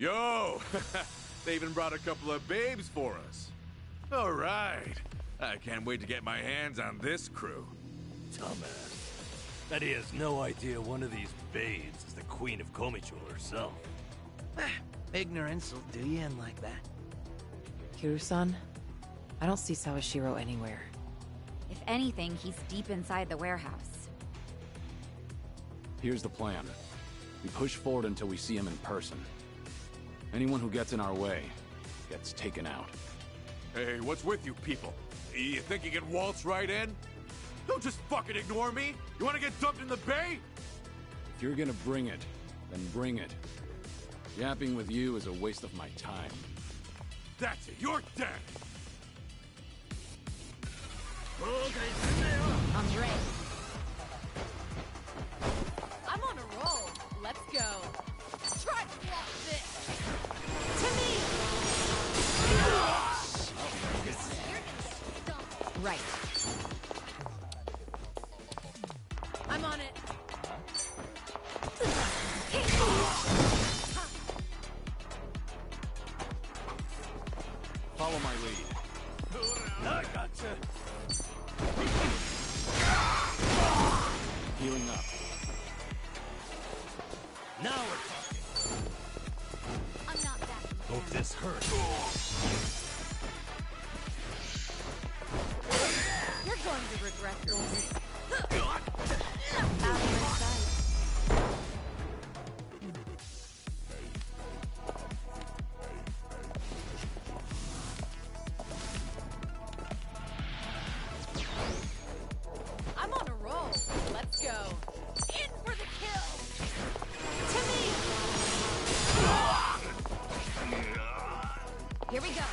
Yo! They even brought a couple of babes for us. All right. I can't wait to get my hands on this crew. Dumbass. Bet he has no idea one of these babes is the Queen of Komichou herself. Ignorance will do you in like that. Kiryu-san, I don't see Sawashiro anywhere. If anything, he's deep inside the warehouse. Here's the plan. We push forward until we see him in person. Anyone who gets in our way gets taken out. Hey, what's with you people? You think you can waltz right in? Don't just fucking ignore me! You wanna get dumped in the bay? If you're gonna bring it, then bring it. Yapping with you is a waste of my time. That's it, you're dead! I'm ready. I'm on a roll. Let's go. Try to block this. To me! Right. I'm on it. Follow my lead. I gotcha. Healing up. Now we're talking. I'm not that. Hope this hurts. You're going to regret this. Out of my sight. I'm on a roll. Let's go. In for the kill. To me. Here we go.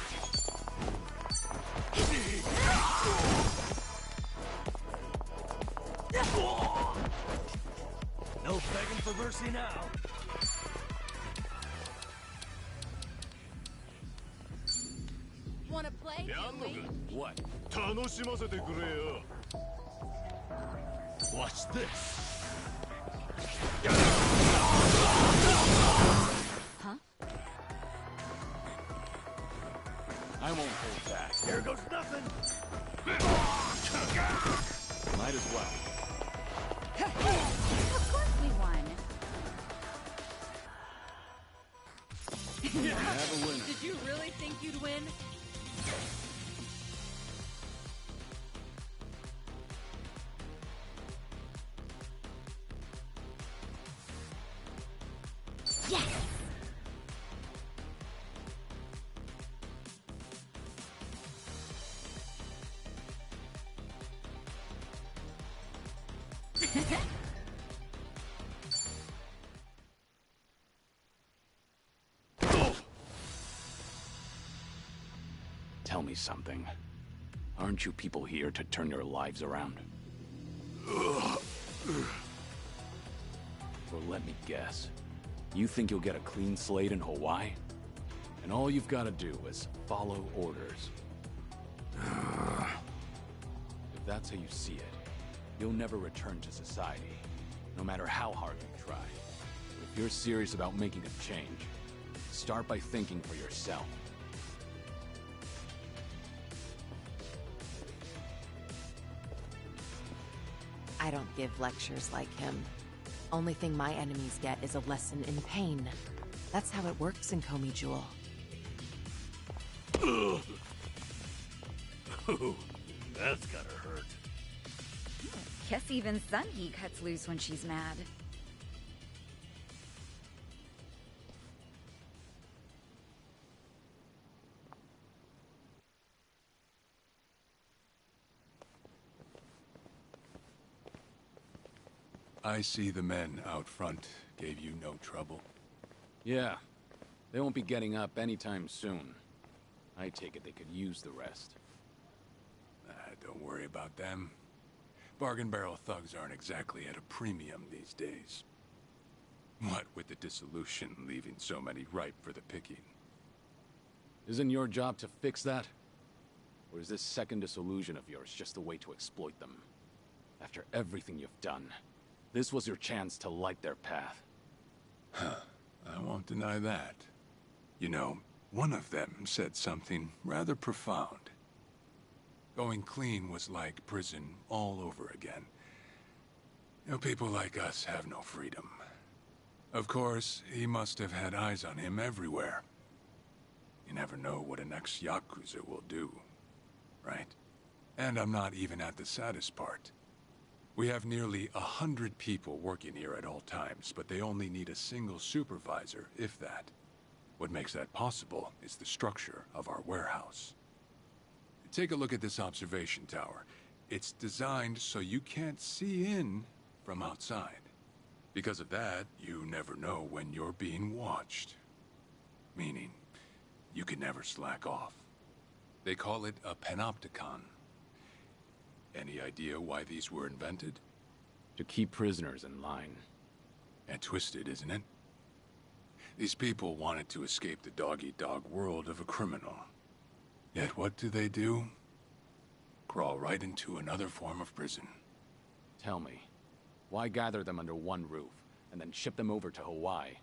No begging for mercy now. Wanna play? What? 楽しませてくれよ。 Watch this. Huh? I won't hold back. Here goes nothing. Might as well. Of course we won. Have a winner. Did you really think you'd win? Yes! Tell me something. Aren't you people here to turn your lives around? Or let me guess. You think you'll get a clean slate in Hawaii? And all you've got to do is follow orders. If that's how you see it, you'll never return to society, no matter how hard you try. But if you're serious about making a change, start by thinking for yourself. I don't give lectures like him. Only thing my enemies get is a lesson in pain. That's how it works in Komichou. Ooh, that's gotta hurt. Guess even Sunhee cuts loose when she's mad. I see the men out front gave you no trouble. Yeah, they won't be getting up anytime soon. I take it they could use the rest. Don't worry about them. Bargain barrel thugs aren't exactly at a premium these days. What with the dissolution leaving so many ripe for the picking. Isn't your job to fix that? Or is this second disillusion of yours just a way to exploit them? After everything you've done, this was your chance to light their path. I won't deny that. You know, one of them said something rather profound. Going clean was like prison all over again. You know, people like us have no freedom. Of course, he must have had eyes on him everywhere. You never know what an ex-Yakuza will do, right? And I'm not even at the saddest part. We have nearly 100 people working here at all times, but they only need a single supervisor, if that. What makes that possible is the structure of our warehouse. Take a look at this observation tower. It's designed so you can't see in from outside. Because of that, you never know when you're being watched. Meaning, you can never slack off. They call it a panopticon. Any idea why these were invented? To keep prisoners in line. And twisted, isn't it? These people wanted to escape the dog-eat-dog world of a criminal. Yet what do? Crawl right into another form of prison. Tell me, why gather them under one roof, and then ship them over to Hawaii?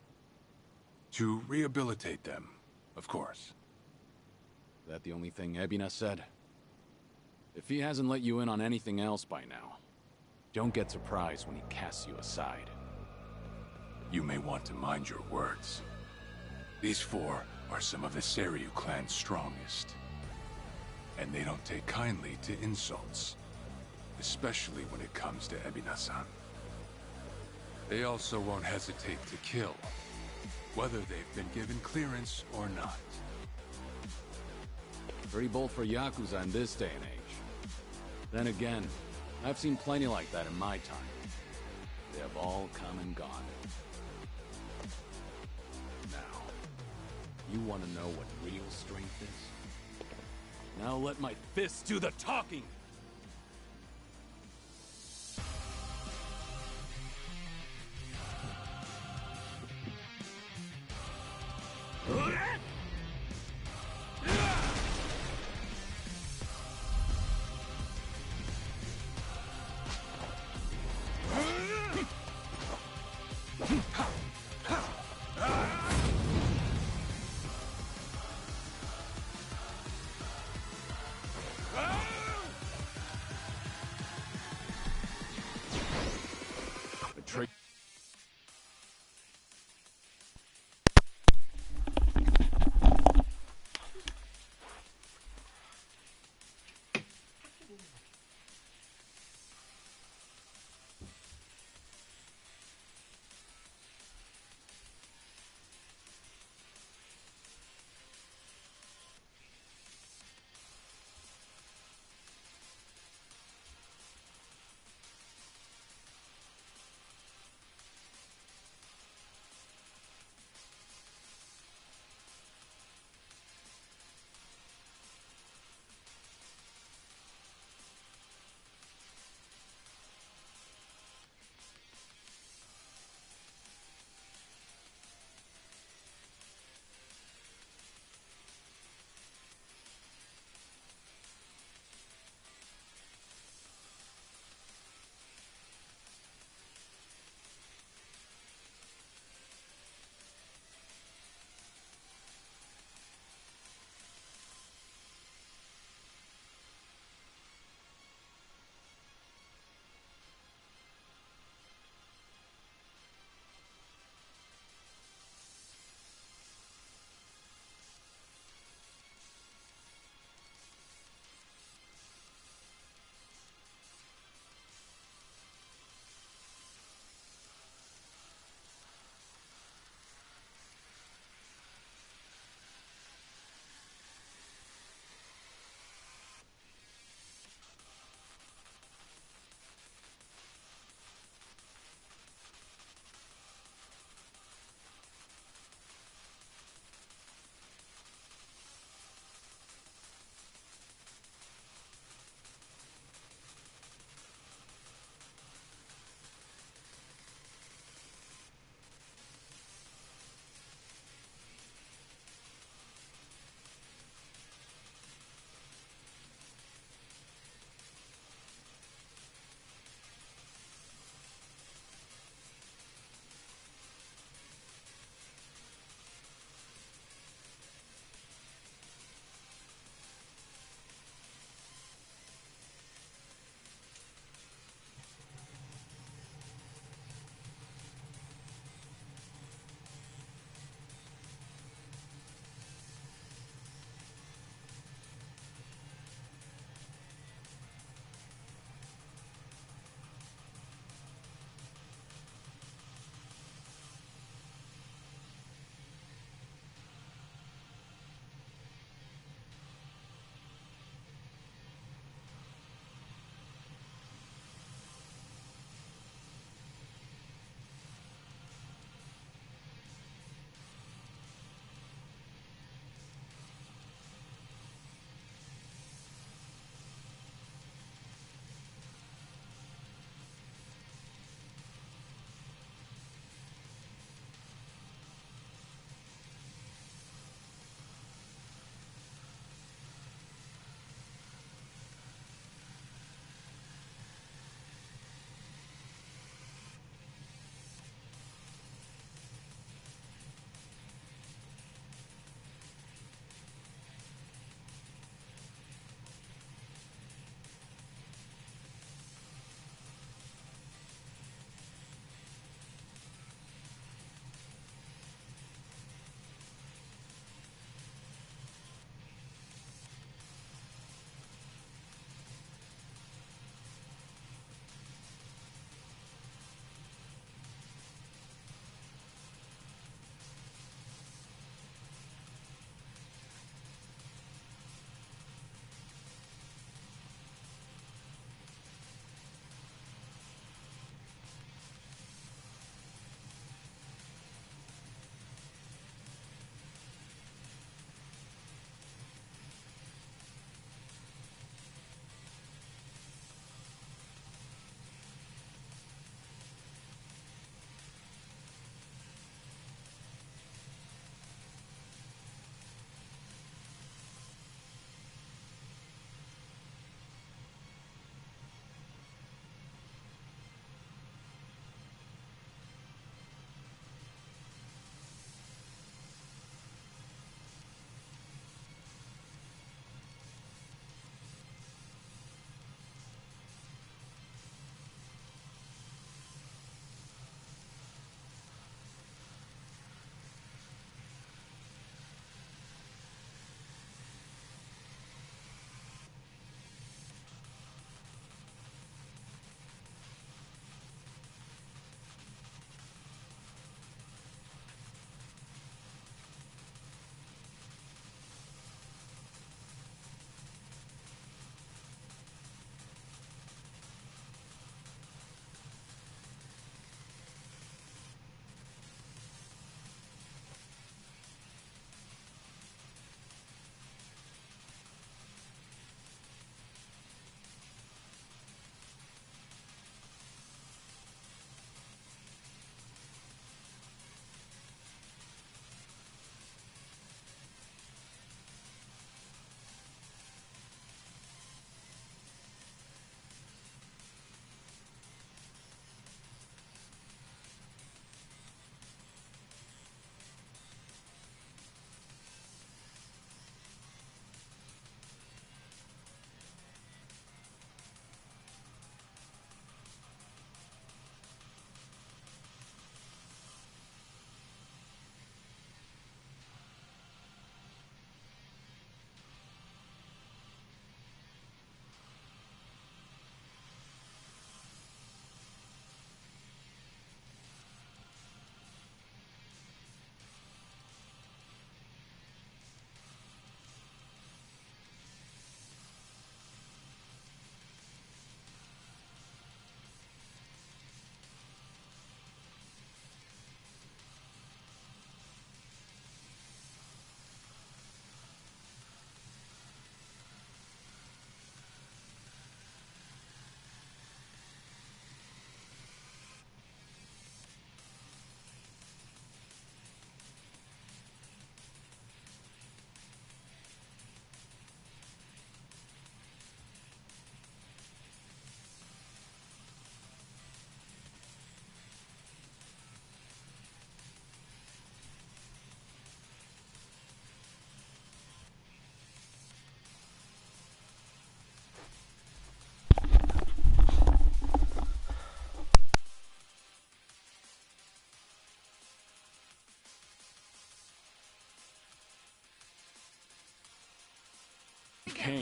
To rehabilitate them, of course. Is that the only thing Ebina said? If he hasn't let you in on anything else by now, don't get surprised when he casts you aside. You may want to mind your words. These four are some of the Seiryu clan's strongest. And they don't take kindly to insults. Especially when it comes to Ebina-san. They also won't hesitate to kill, whether they've been given clearance or not. Pretty bold for Yakuza in this day and age. Then again, I've seen plenty like that in my time. They have all come and gone. Now, you want to know what real strength is? Now let my fists do the talking!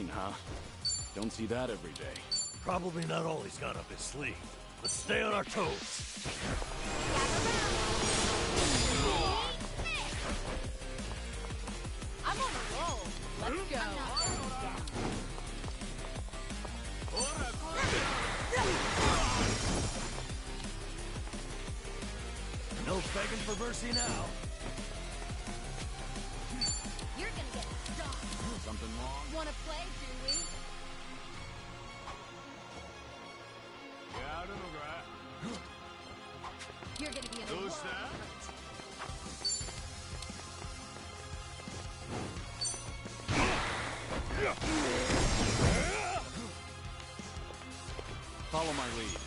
brain, huh? Don't see that every day. Probably not all he's got up his sleeve. Let's stay on our toes. I'm on a roll. Let's go. No begging for mercy now. You're gonna get stomped. Something wrong? Wanna play, do we? You're gonna be in a Who's world of that? hurt. Follow my lead.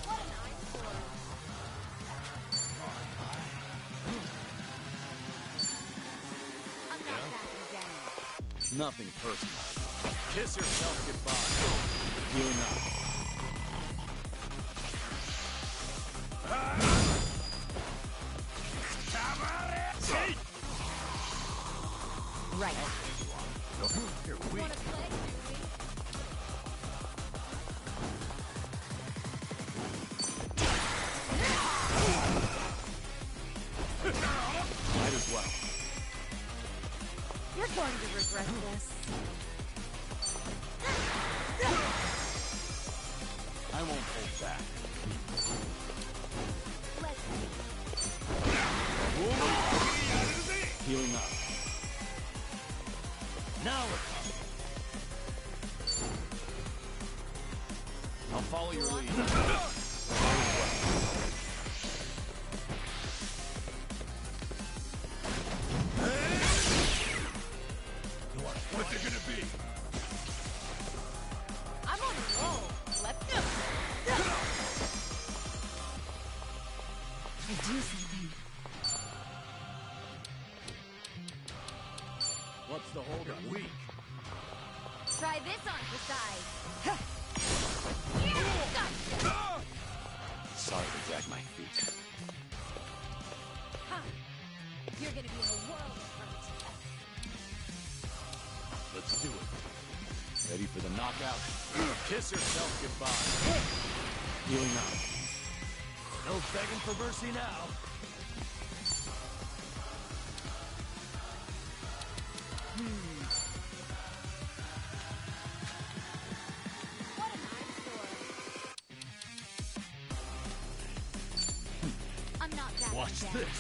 What an eyesore. I'm not backing down. Nothing personal. Kiss yourself goodbye. Healing up. Right. You're weak. Wanna play, do we? Might as well. You're going to regret this. I won't hold back. Let's Healing up. Now we're talking. I'll follow your lead. What's it gonna be? I'm on a roll. Let's go. I do something. What's the hold up? Weak. Try this on for size. Sorry to drag my feet. Ha. You're gonna be in a world of hurt. Let's do it. Ready for the knockout? Kiss yourself goodbye. Healing up. No begging for mercy now. What an eyesore. I'm not backing Watch down. this.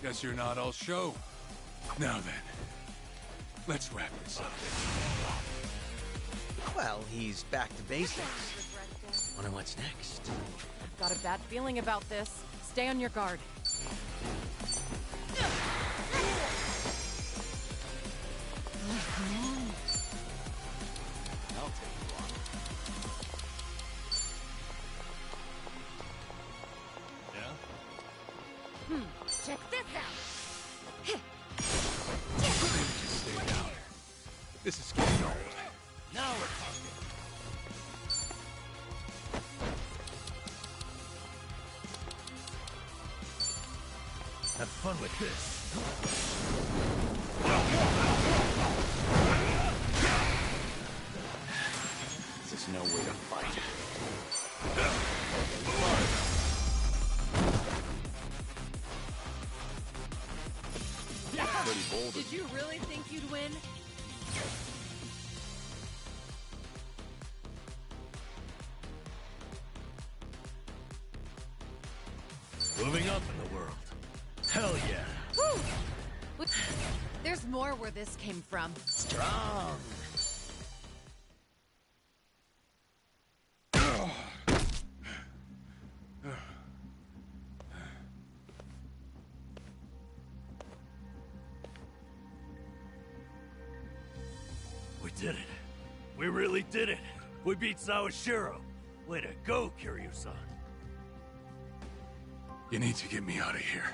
Guess you're not all show. Now then, let's wrap this up. Well, he's back to basics. Regret this. Wonder what's next. I've got a bad feeling about this. Stay on your guard. I'll take you on. Yeah? Check this out. Just stay down. This is getting old. Now we're talking. Have fun with this. This is no way to fight. Pretty bold. Did you really think you'd win? Moving up in the world. Hell yeah. Whew. There's more where this came from. Strong. did it. We really did it. We beat Sawashiro. Way to go, Kiryu-san. You need to get me out of here.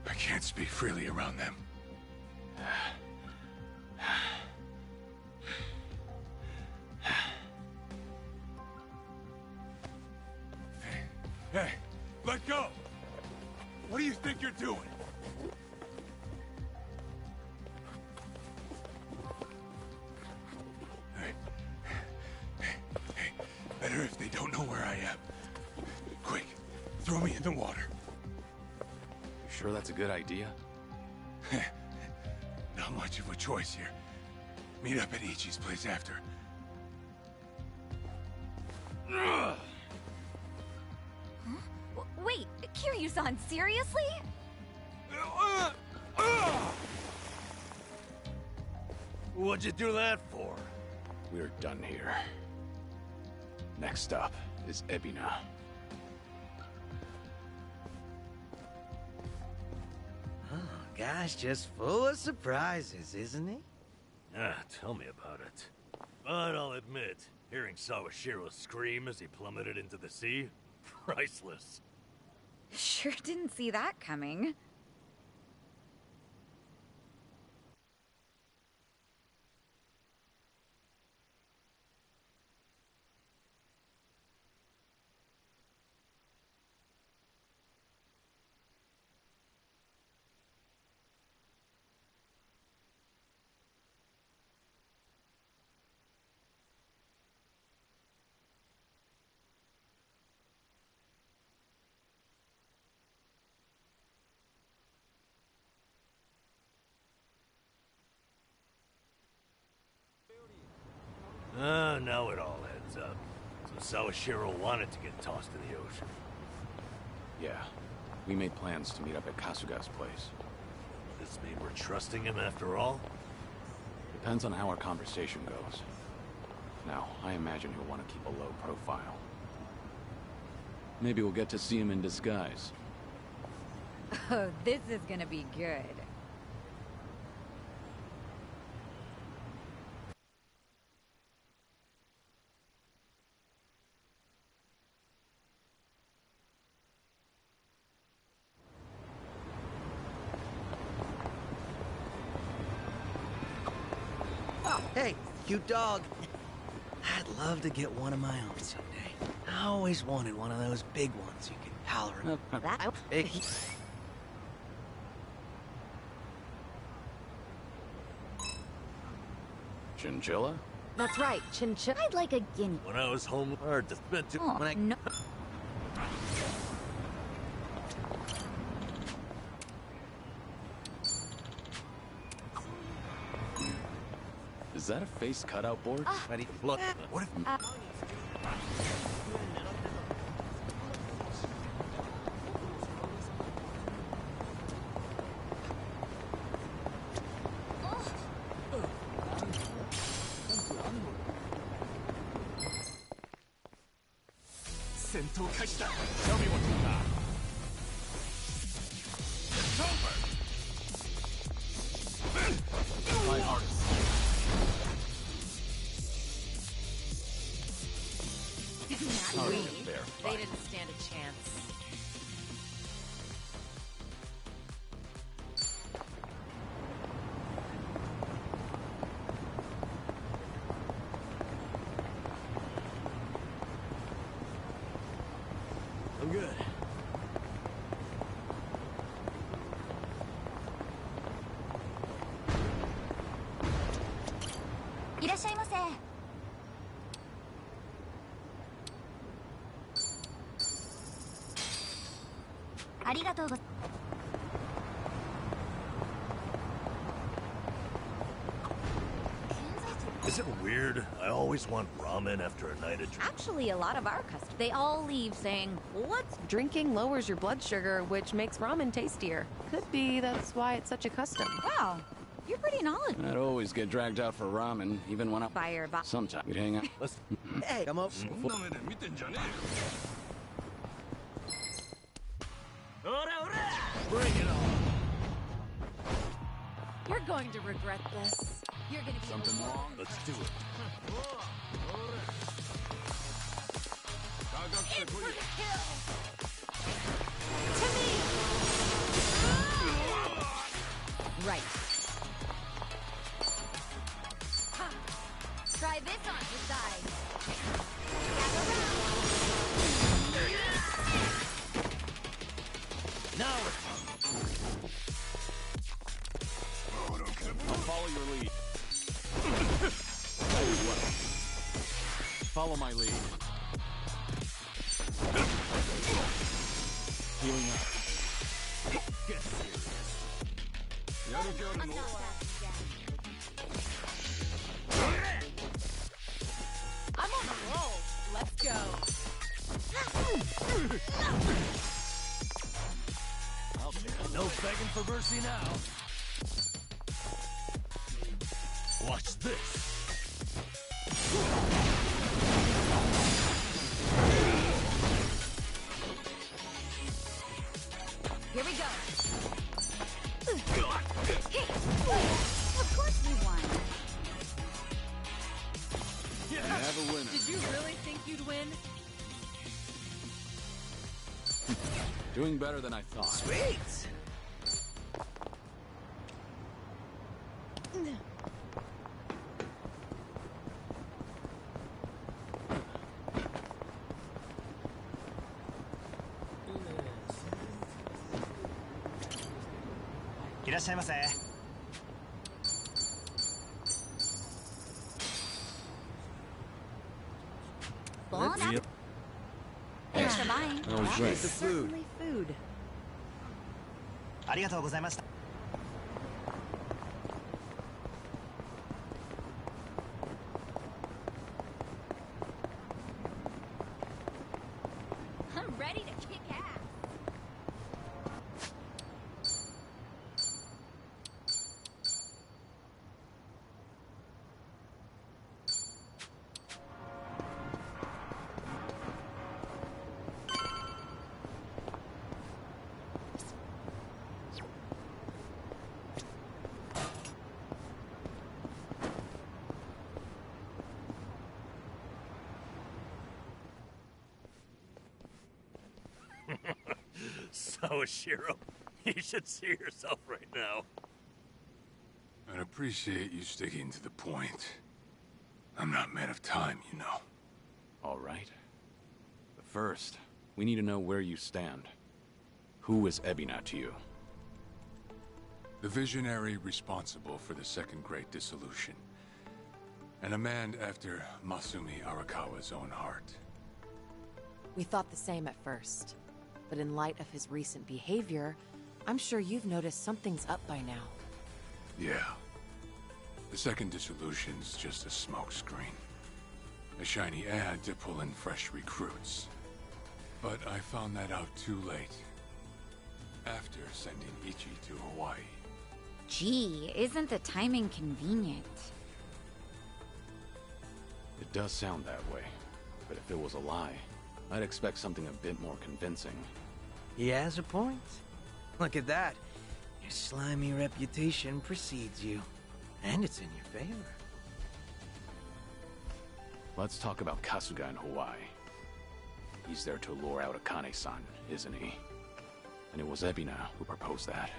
I can't speak freely around them. Hey, let go! What do you think you're doing? Hey, better if they don't know where I am. Quick, throw me in the water. You sure that's a good idea? Not much of a choice here. Meet up at Ichi's place after. Wait, Kiryu-san, seriously? What'd you do that for? We're done here. Next up is Ebina. Oh, guy's just full of surprises, isn't he? Tell me about it. But I'll admit, hearing Sawashiro scream as he plummeted into the sea, priceless. Sure didn't see that coming. Now it all adds up. So Sawashiro wanted to get tossed in the ocean. Yeah, we made plans to meet up at Kasuga's place. Does this mean we're trusting him after all? Depends on how our conversation goes. Now, I imagine he'll want to keep a low profile. Maybe we'll get to see him in disguise. Oh, this is gonna be good. Hey, cute dog. I'd love to get one of my own someday. I always wanted one of those big ones you can holler at. That Big. Chinchilla? That's right, Chinchilla. I'd like a guinea. When I was home, hard to spend too. Oh, no. Is that a face cutout board? Ready? Look, what if... Tell me what you got. It's over! My heart. We, Fair they fight. didn't stand a chance. I'm good. Is it weird? I always want ramen after a night of drinking. Actually, a lot of our customers, they all leave saying, "What's Drinking lowers your blood sugar, which makes ramen tastier. Could be that's why it's such a custom. wow? You're pretty knowledgeable." I'd always get dragged out for ramen, even when I... Fire box. Sometime we'd hang out. Let's... Hey, come up. Bring it on! You're going to regret this. You're gonna be Something wrong? Let's do it. in for the kill. To me. Right. Ha. Try this on the side. Now we're I'll follow your lead. Very well. Follow my lead. Healing up. get serious. I'm not I'm on a roll. Let's go. I'll take it. No begging for mercy now. Watch this. Here we go. Of course we won. You have a winner. Did you really think you'd win? Doing better than I thought. Sweet. Bon appetit. Thanks for buying. That was great. The food. Certainly food. ありがとうございました。I'm ready to kick ass. Sawashiro, you should see yourself right now. I'd appreciate you sticking to the point. I'm not man of time, you know. All right. But first, we need to know where you stand. Who is Ebina to you? The visionary responsible for the Second Great Dissolution. And a man after Masumi Arakawa's own heart. We thought the same at first. But in light of his recent behavior, I'm sure you've noticed something's up by now. Yeah. The Second Dissolution's just a smokescreen. A shiny ad to pull in fresh recruits. But I found that out too late. After sending Ichi to Hawaii. Gee, isn't the timing convenient? It does sound that way. But if it was a lie, I'd expect something a bit more convincing. He has a point. Look at that. Your slimy reputation precedes you. And it's in your favor. Let's talk about Kasuga in Hawaii. He's there to lure out Akane-san, isn't he? And it was Ebina who proposed that.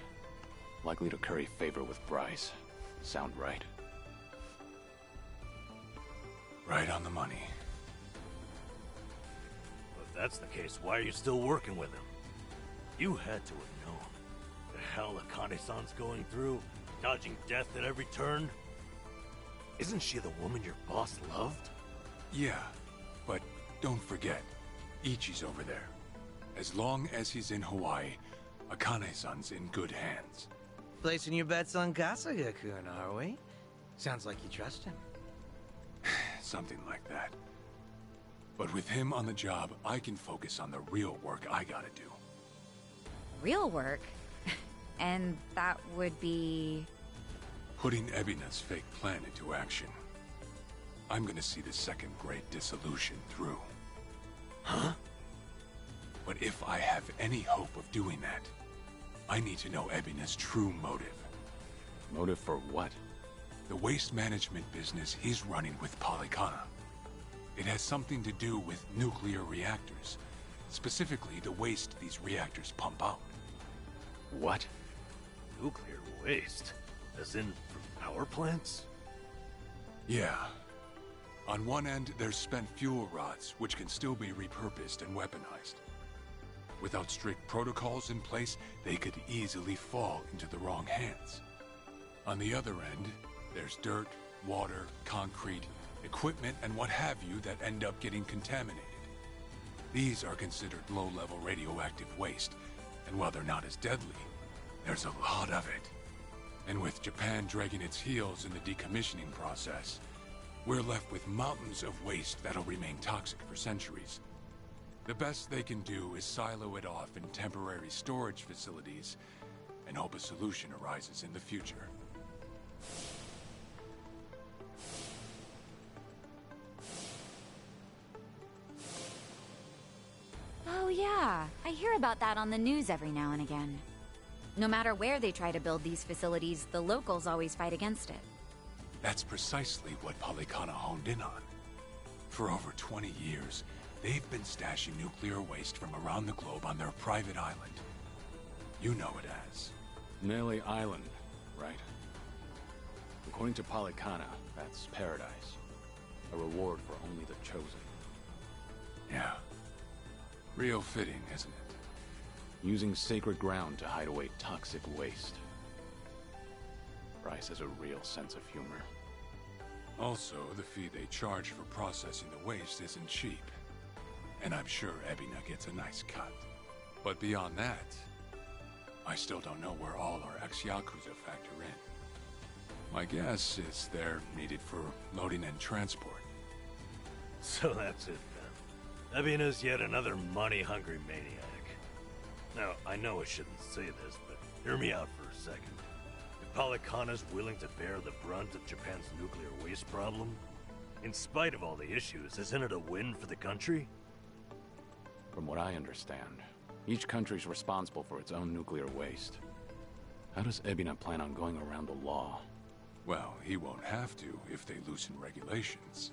Likely to curry favor with Bryce. Sound right? Right on the money. If that's the case, why are you still working with him? You had to have known the hell Akane-san's going through, dodging death at every turn. Isn't she the woman your boss loved? Yeah, but don't forget, Ichi's over there. As long as he's in Hawaii, Akane-san's in good hands. Placing your bets on Kasuga-kun, are we? Sounds like you trust him. Something like that. But with him on the job, I can focus on the real work I gotta do. Real work? And that would be... Putting Ebina's fake plan into action. I'm gonna see the Second Great Dissolution through. Huh? But if I have any hope of doing that, I need to know Ebina's true motive. Motive for what? The waste management business he's running with Polycana. It has something to do with nuclear reactors. Specifically, the waste these reactors pump out. What? Nuclear waste? As in from power plants? Yeah. On one end, there's spent fuel rods, which can still be repurposed and weaponized. Without strict protocols in place, they could easily fall into the wrong hands. On the other end, there's dirt, water, concrete, equipment, and what have you that end up getting contaminated. These are considered low-level radioactive waste, and while they're not as deadly, there's a lot of it. And with Japan dragging its heels in the decommissioning process, we're left with mountains of waste that'll remain toxic for centuries. The best they can do is silo it off in temporary storage facilities and hope a solution arises in the future. Oh yeah, I hear about that on the news every now and again. No matter where they try to build these facilities, the locals always fight against it. That's precisely what Polycana honed in on. For over 20 years, they've been stashing nuclear waste from around the globe on their private island. You know it as. Melee Island, right? According to Polycana, that's paradise. A reward for only the chosen. Yeah. Real fitting, isn't it? Using sacred ground to hide away toxic waste. Bryce has a real sense of humor. Also, the fee they charge for processing the waste isn't cheap. And I'm sure Ebina gets a nice cut. But beyond that, I still don't know where all our ex-Yakuza factor in. My guess is they're needed for loading and transport. So that's it then. Ebina's yet another money-hungry maniac. Now, I know I shouldn't say this, but hear me out for a second. If Polycana's willing to bear the brunt of Japan's nuclear waste problem, in spite of all the issues, isn't it a win for the country? From what I understand, each country's responsible for its own nuclear waste. How does Ebina plan on going around the law? Well, he won't have to if they loosen regulations.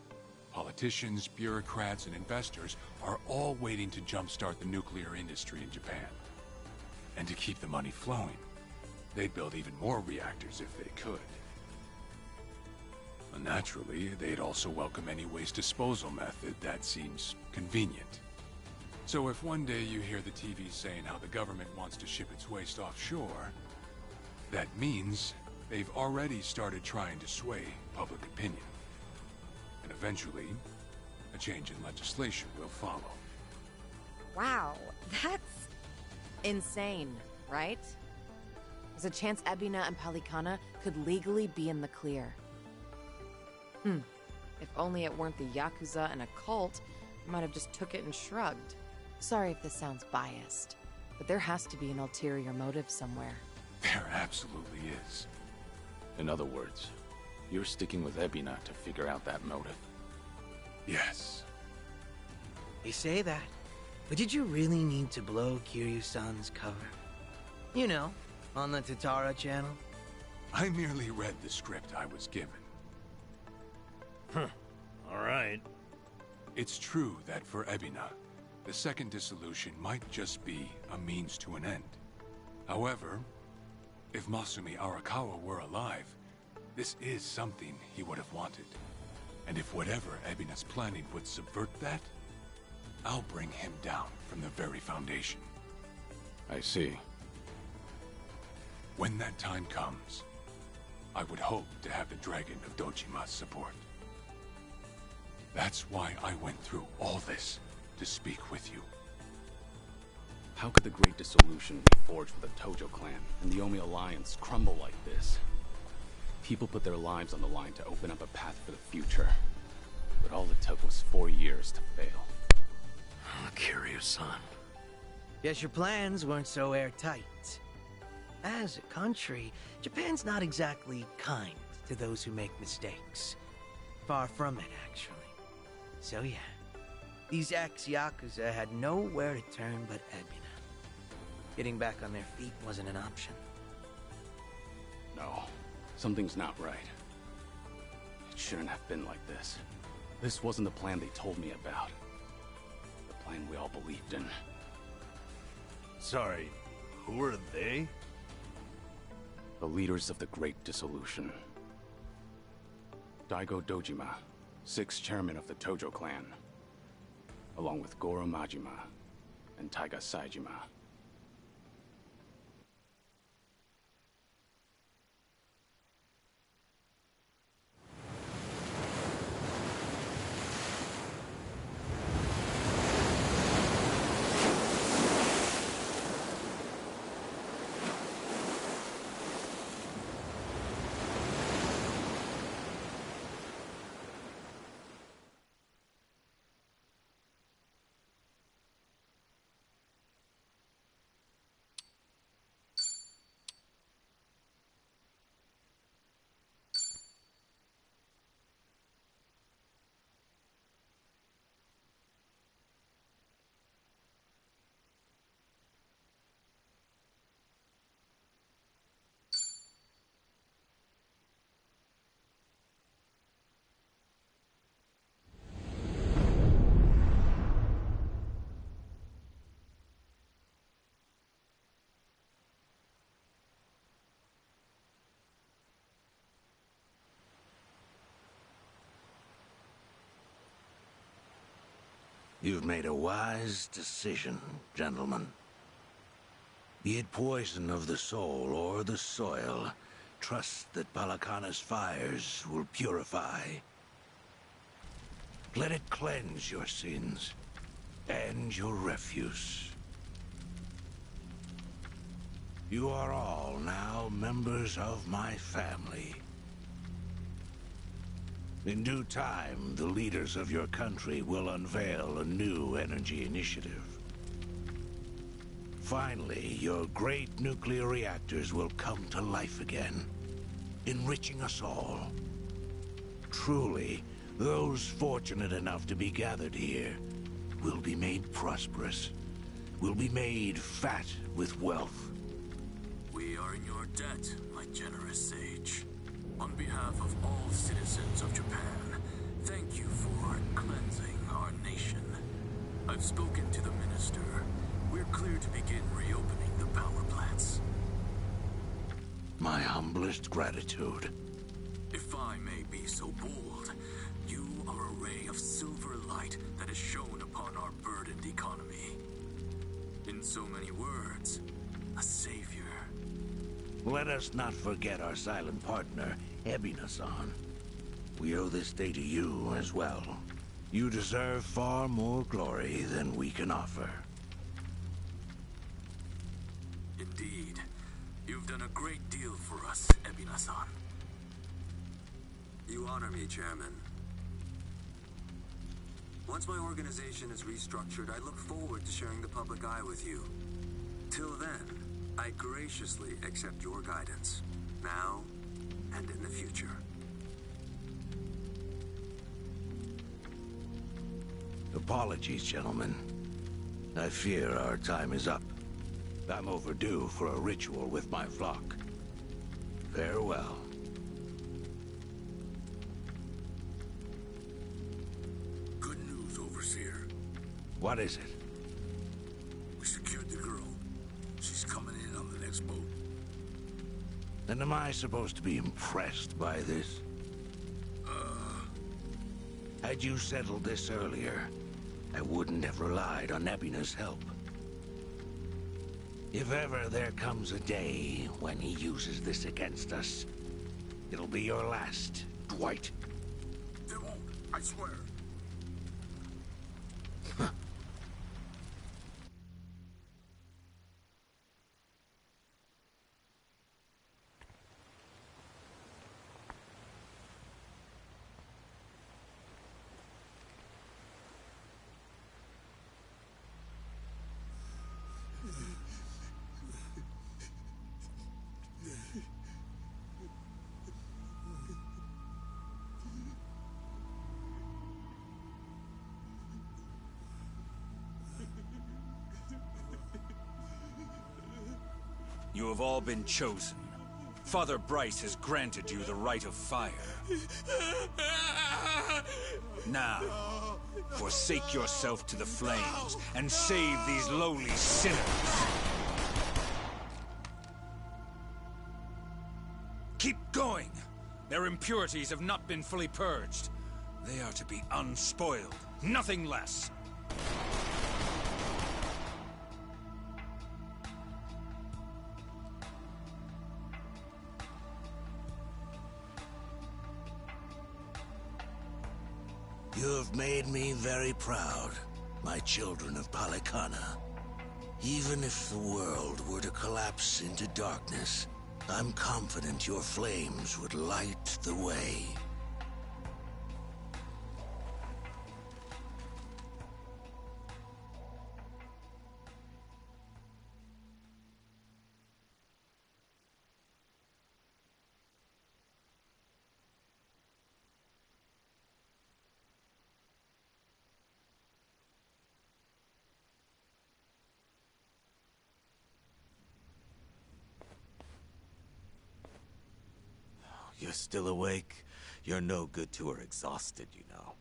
Politicians, bureaucrats, and investors are all waiting to jumpstart the nuclear industry in Japan. And to keep the money flowing, they'd build even more reactors if they could. And naturally, they'd also welcome any waste disposal method that seems convenient. So if one day you hear the TV saying how the government wants to ship its waste offshore, that means they've already started trying to sway public opinion. And eventually, a change in legislation will follow. Wow, that's... insane, right? There's a chance Ebina and Polycana could legally be in the clear. If only it weren't the Yakuza and a cult, I might have just took it and shrugged. Sorry if this sounds biased, but there has to be an ulterior motive somewhere. There absolutely is. In other words, you're sticking with Ebina to figure out that motive. Yes. You say that, but did you really need to blow Kiryu-san's cover? You know, on the Tatara channel? I merely read the script I was given. Huh. Alright. It's true that for Ebina, the second dissolution might just be a means to an end. However, if Masumi Arakawa were alive, this is something he would have wanted. And if whatever Ebina's planning would subvert that, I'll bring him down from the very foundation. I see. When that time comes, I would hope to have the Dragon of Dojima's support. That's why I went through all this to speak with you. How could the Great Dissolution be forged with the Tojo clan and the Omi Alliance crumble like this? People put their lives on the line to open up a path for the future. But all it took was 4 years to fail. Kiryu-san. Guess your plans weren't so airtight. As a country, Japan's not exactly kind to those who make mistakes. Far from it, actually. So yeah, these ex-Yakuza had nowhere to turn but Ebina. Getting back on their feet wasn't an option. No, something's not right. It shouldn't have been like this. This wasn't the plan they told me about. The plan we all believed in. Sorry, who are they? The leaders of the Great Dissolution. Daigo Dojima, 6th chairman of the Tojo clan, along with Goro Majima and Taiga Saejima. You've made a wise decision, gentlemen. Be it poison of the soul or the soil, trust that Palakana's fires will purify. Let it cleanse your sins and your refuse. You are all now members of my family. In due time, the leaders of your country will unveil a new energy initiative. Finally, your great nuclear reactors will come to life again, enriching us all. Truly, those fortunate enough to be gathered here will be made prosperous, will be made fat with wealth. We are in your debt, my generous sage. On behalf of all citizens of Japan, thank you for cleansing our nation. I've spoken to the minister. We're clear to begin reopening the power plants. My humblest gratitude. If I may be so bold, you are a ray of silver light that has shone upon our burdened economy. In so many words, a savior. Let us not forget our silent partner, Ebina-san. We owe this day to you as well. You deserve far more glory than we can offer. Indeed. You've done a great deal for us, Ebina-san. You honor me, Chairman. Once my organization is restructured, I look forward to sharing the public eye with you. Till then, I graciously accept your guidance, now and in the future. Apologies, gentlemen. I fear our time is up. I'm overdue for a ritual with my flock. Farewell. Good news, Overseer. What is it? We secured the girl. She's coming in on the next boat. And am I supposed to be impressed by this? Had you settled this earlier, I wouldn't have relied on Ebina's help. If ever there comes a day when he uses this against us, it'll be your last, Dwight. It won't, I swear. You have all been chosen. Father Bryce has granted you the right of fire. Now, forsake yourself to the flames and save these lowly sinners. Keep going! Their impurities have not been fully purged. They are to be unspoiled, nothing less. You have made me very proud, my children of Palikana. Even if the world were to collapse into darkness, I'm confident your flames would light the way. You're still awake? You're no good to her exhausted, you know.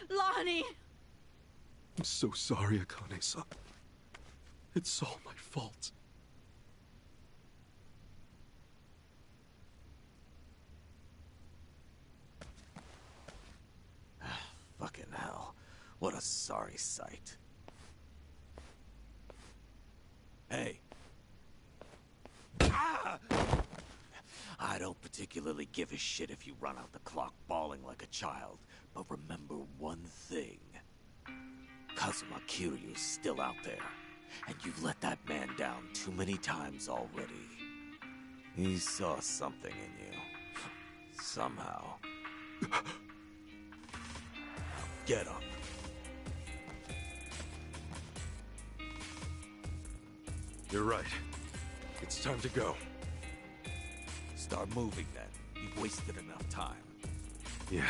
Lonnie! I'm so sorry, Akane-san. It's all my fault. Fucking hell. What a sorry sight. Hey. Ah! I don't particularly give a shit if you run out the clock bawling like a child, but remember one thing. Kazuma Kiryu's still out there, and you've let that man down too many times already. He saw something in you. Somehow. Get up. You're right. It's time to go. Start moving then. You've wasted enough time. Yeah.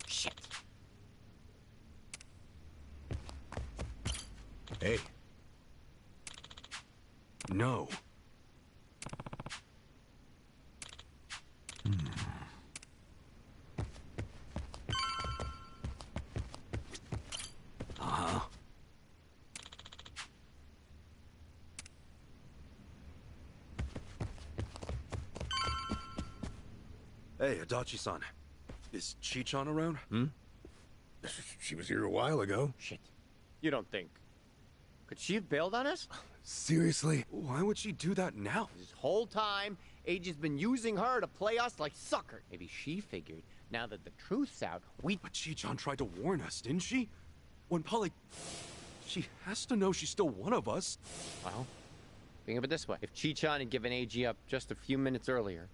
Shit. Hey. No. Uh-huh. Hey, Adachi-san. Is Chi-chan around? She was here a while ago. Shit. You don't think... Could she have bailed on us? Seriously? Why would she do that now? This whole time, Eiji's been using her to play us like suckers. Maybe she figured, now that the truth's out, But Chi-chan tried to warn us, didn't she? When Polly... She has to know she's still one of us. Well, think of it this way. If Chi-chan had given Eiji up just a few minutes earlier,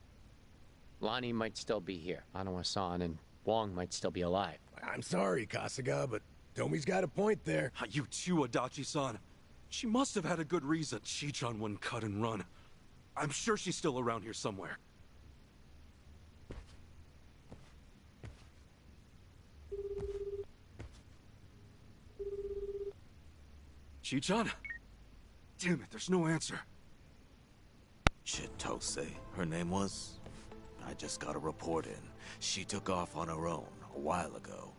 Lonnie might still be here. Anawa-san and Wong might still be alive. I'm sorry, Kasuga, but Tomi's got a point there. You too, Adachi-san. She must have had a good reason. Chi-chan wouldn't cut and run. I'm sure she's still around here somewhere. Chi-chan? Damn it, there's no answer. Chitose, her name was? I just got a report in. She took off on her own a while ago.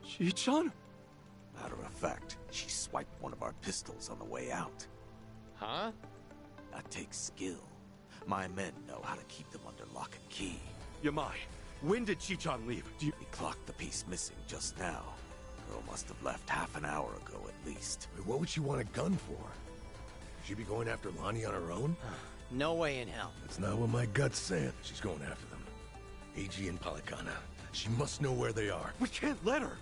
Chi-chan? Matter of fact, she swiped one of our pistols on the way out. Huh? That takes skill. My men know how to keep them under lock and key. Yamai, when did Chi-chan leave? We clocked the piece missing just now. Girl must have left half an hour ago at least. Wait, what would she want a gun for? She be going after Lonnie on her own? No way in hell. That's not what my gut's saying. She's going after them. Eiji and Palikana. She must know where they are. We can't let her.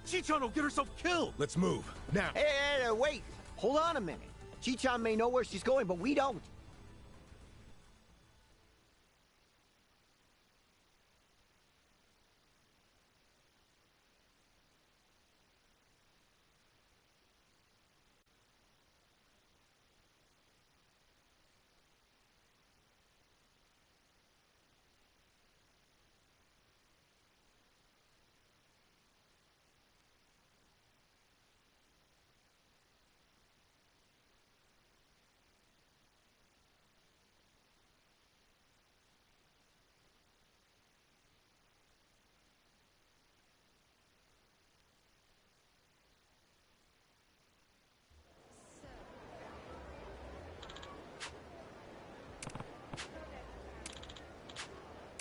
Chichan will get herself killed! Let's move, now! Hey, wait! Hold on a minute. Chichan may know where she's going, but we don't.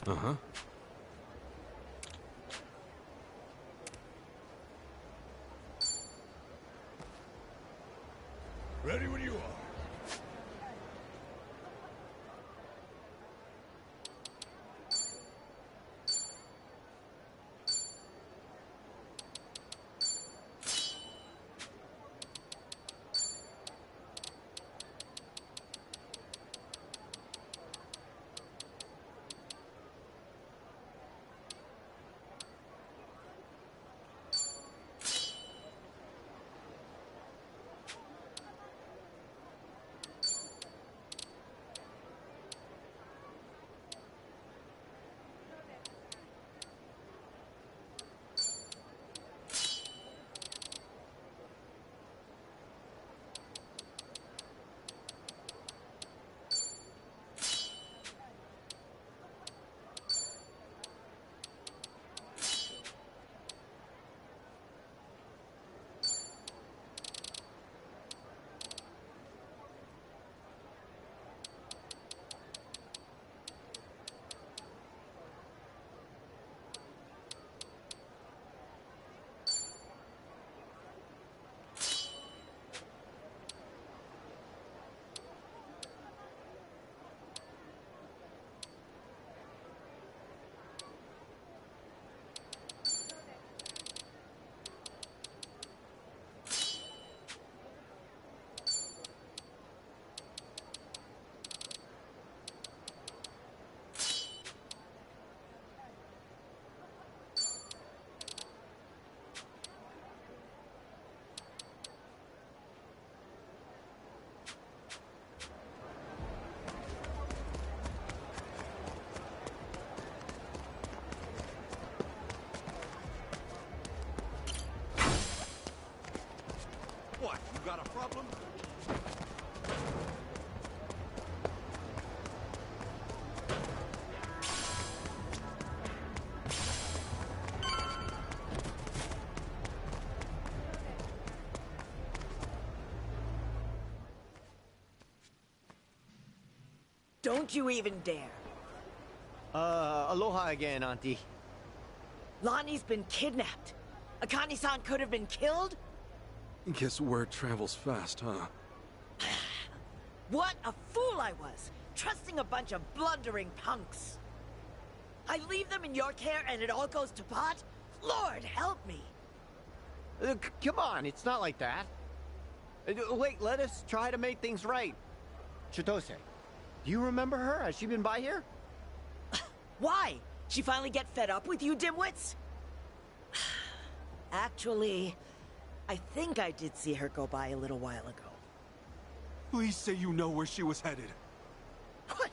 Uh-huh. Ready when you are. What, you got a problem? Don't you even dare. Aloha again, Auntie. Lonnie's been kidnapped. Akane-san could have been killed? Guess word travels fast, huh? What a fool I was, trusting a bunch of blundering punks. I leave them in your care and it all goes to pot? Lord, help me. Come on, it's not like that. Wait, let us try to make things right. Chitose, do you remember her? Has she been by here? Why? She finally get fed up with you dimwits? Actually, I think I did see her go by a little while ago. Please say you know where she was headed. What?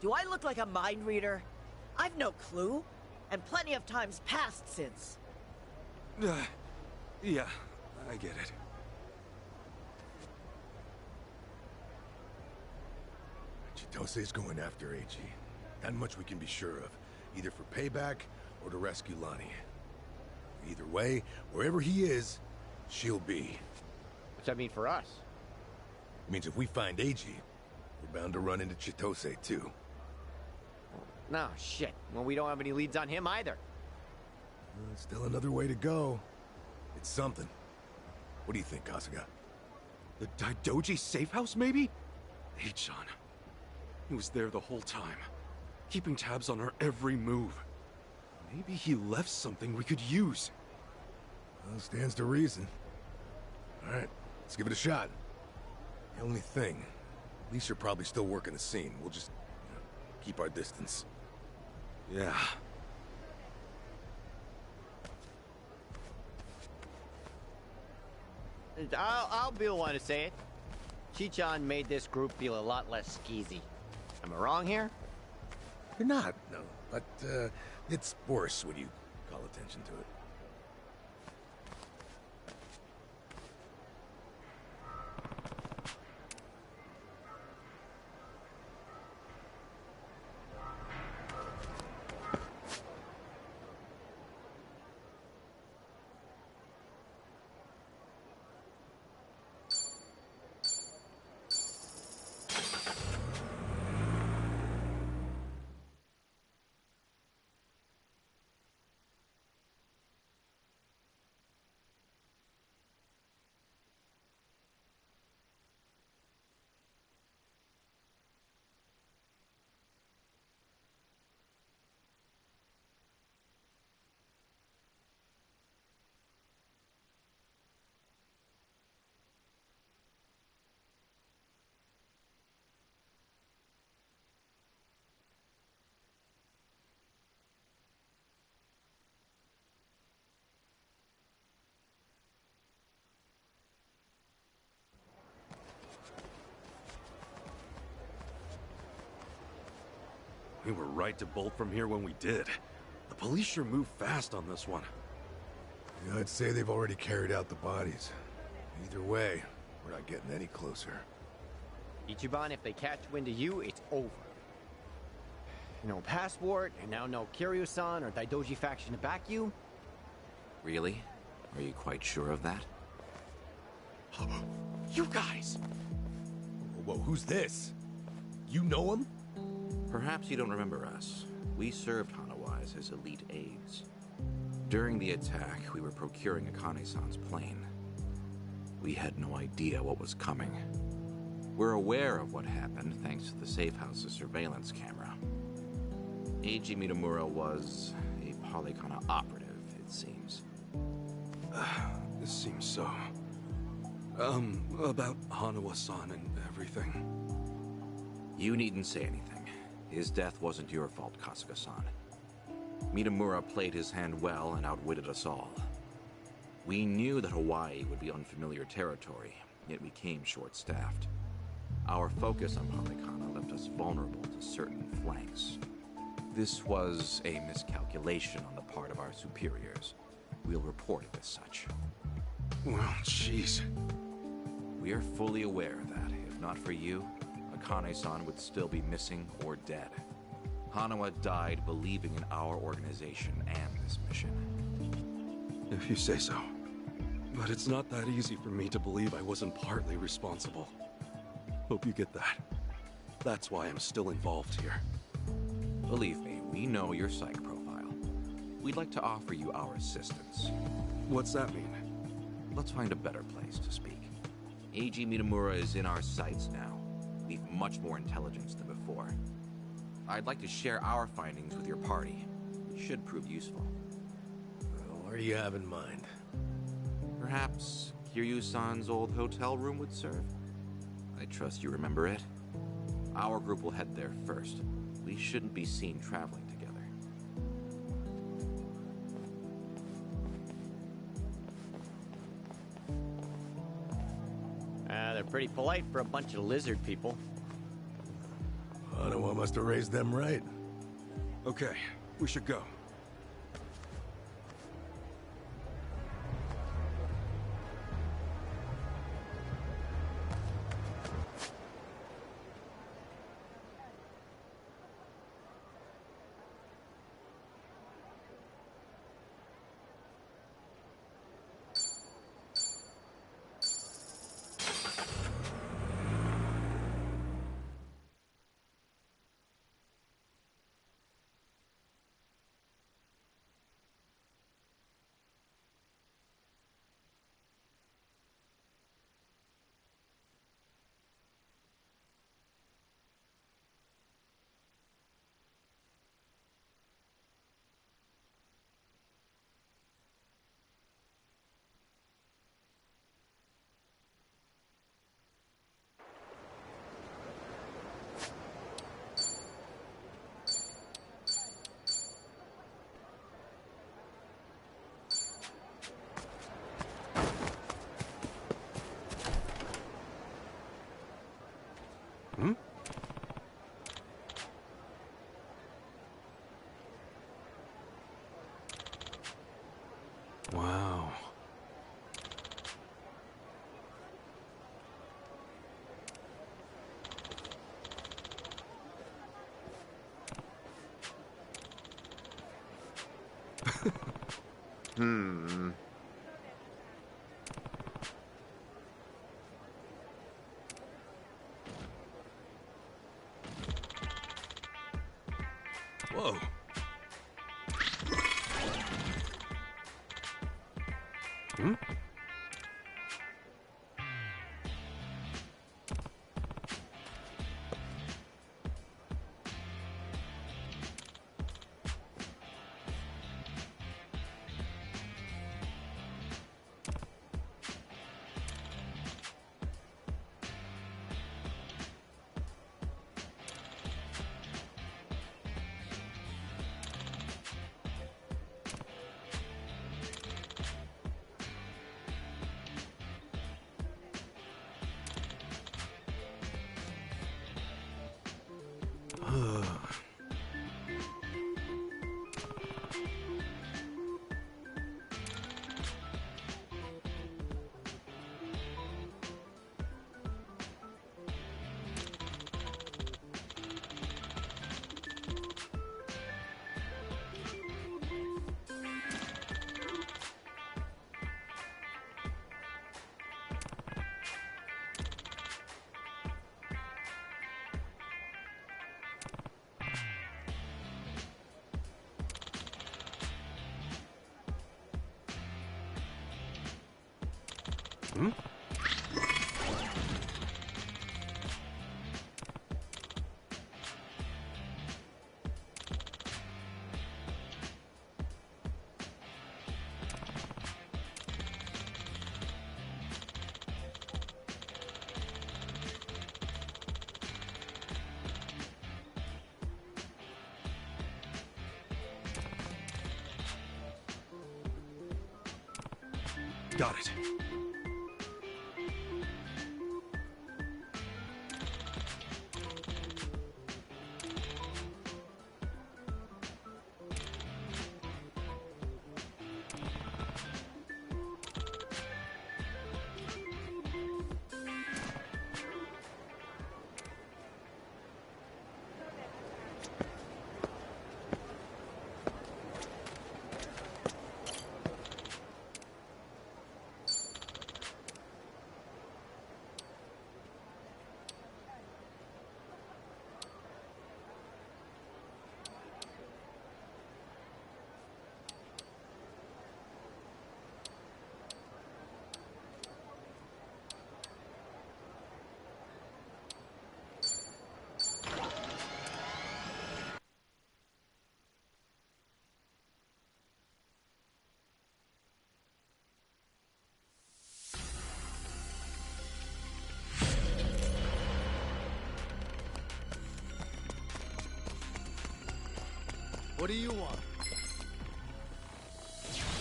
Do I look like a mind reader? I've no clue, and plenty of times passed since. Yeah, I get it. Chitose's going after AG. That much we can be sure of. Either for payback, or to rescue Lonnie. Either way, wherever he is, she'll be. What's that mean for us? It means if we find AG, we're bound to run into Chitose, too. No, shit. Well, we don't have any leads on him either. Still another way to go. It's something. What do you think, Kasuga? The Daidoji safe house, maybe? Hey-chan. He was there the whole time, keeping tabs on her every move. Maybe he left something we could use. Well, stands to reason. Alright, let's give it a shot. The only thing, Lisa are probably still working the scene. We'll just, keep our distance. Yeah. I'll be the one to say it. Chichan made this group feel a lot less skeezy. Am I wrong here? You're not, no. But, it's worse when you call attention to it. We were right to bolt from here when we did. The police sure moved fast on this one. Yeah, I'd say they've already carried out the bodies. Either way, we're not getting any closer. Ichiban, if they catch wind of you, it's over. No passport, and now no Kiryu-san or Daidoji faction to back you. Really? Are you quite sure of that? You guys! Whoa, who's this? You know him? Perhaps you don't remember us. We served Hanawais as elite aides. During the attack, we were procuring Akane-san's plane. We had no idea what was coming. We're aware of what happened thanks to the safe house's surveillance camera. Eiji Mitamura was a Polykana operative, it seems. This seems so... about Hanawa-san and everything. You needn't say anything. His death wasn't your fault, Kasuga-san. Mitamura played his hand well and outwitted us all. We knew that Hawaii would be unfamiliar territory, yet we came short-staffed. Our focus on Polykana left us vulnerable to certain flanks. This was a miscalculation on the part of our superiors. We'll report it as such. Well, jeez. We are fully aware that, if not for you, Akane-san would still be missing or dead. Hanawa died believing in our organization and this mission. If you say so. But it's not that easy for me to believe I wasn't partly responsible. Hope you get that. That's why I'm still involved here. Believe me, we know your psych profile. We'd like to offer you our assistance. What's that mean? Let's find a better place to speak. Eiji Mitamura is in our sights now. We've much more intelligence than before. I'd like to share our findings with your party. It should prove useful. What do you have in mind? Perhaps Kiryu-san's old hotel room would serve? I trust you remember it. Our group will head there first. We shouldn't be seen traveling together. They're pretty polite for a bunch of lizard people. Hanawa must have raised them right. Okay, we should go. Hmm. Whoa. Hmm? Hmm? Got it. What do you want?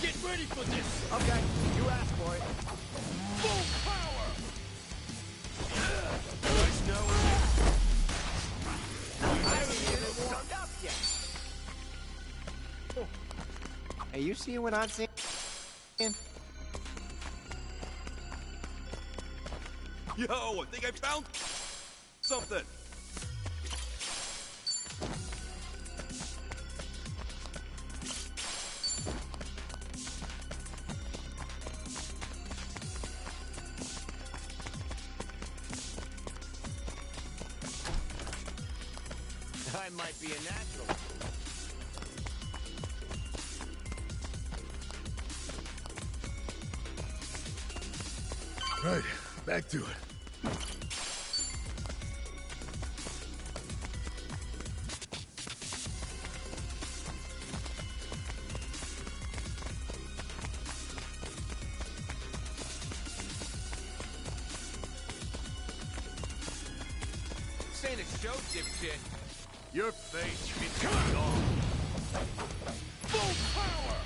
Get ready for this! Okay, you asked for it. Full power! I ain't even warmed up yet. Hey, you seeing what I'm seeing? Yo, I think I found something. I might be a natural. Right, back to it. This ain't a show, dipshit. Your face is gone! Full power!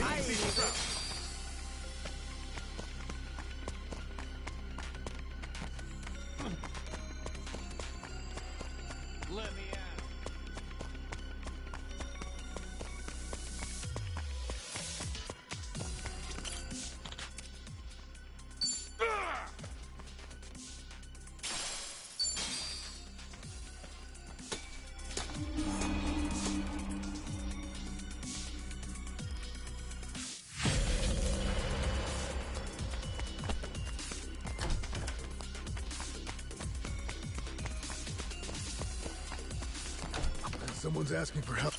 I ain't even... Let me out. Someone's asking for help.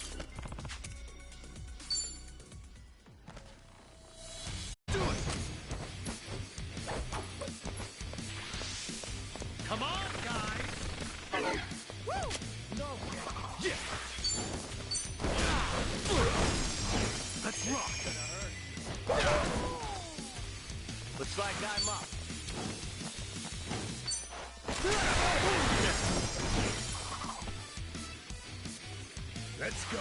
Come on, guys! Woo! No. Yeah. Let's rock. Looks like I'm up. Let's go.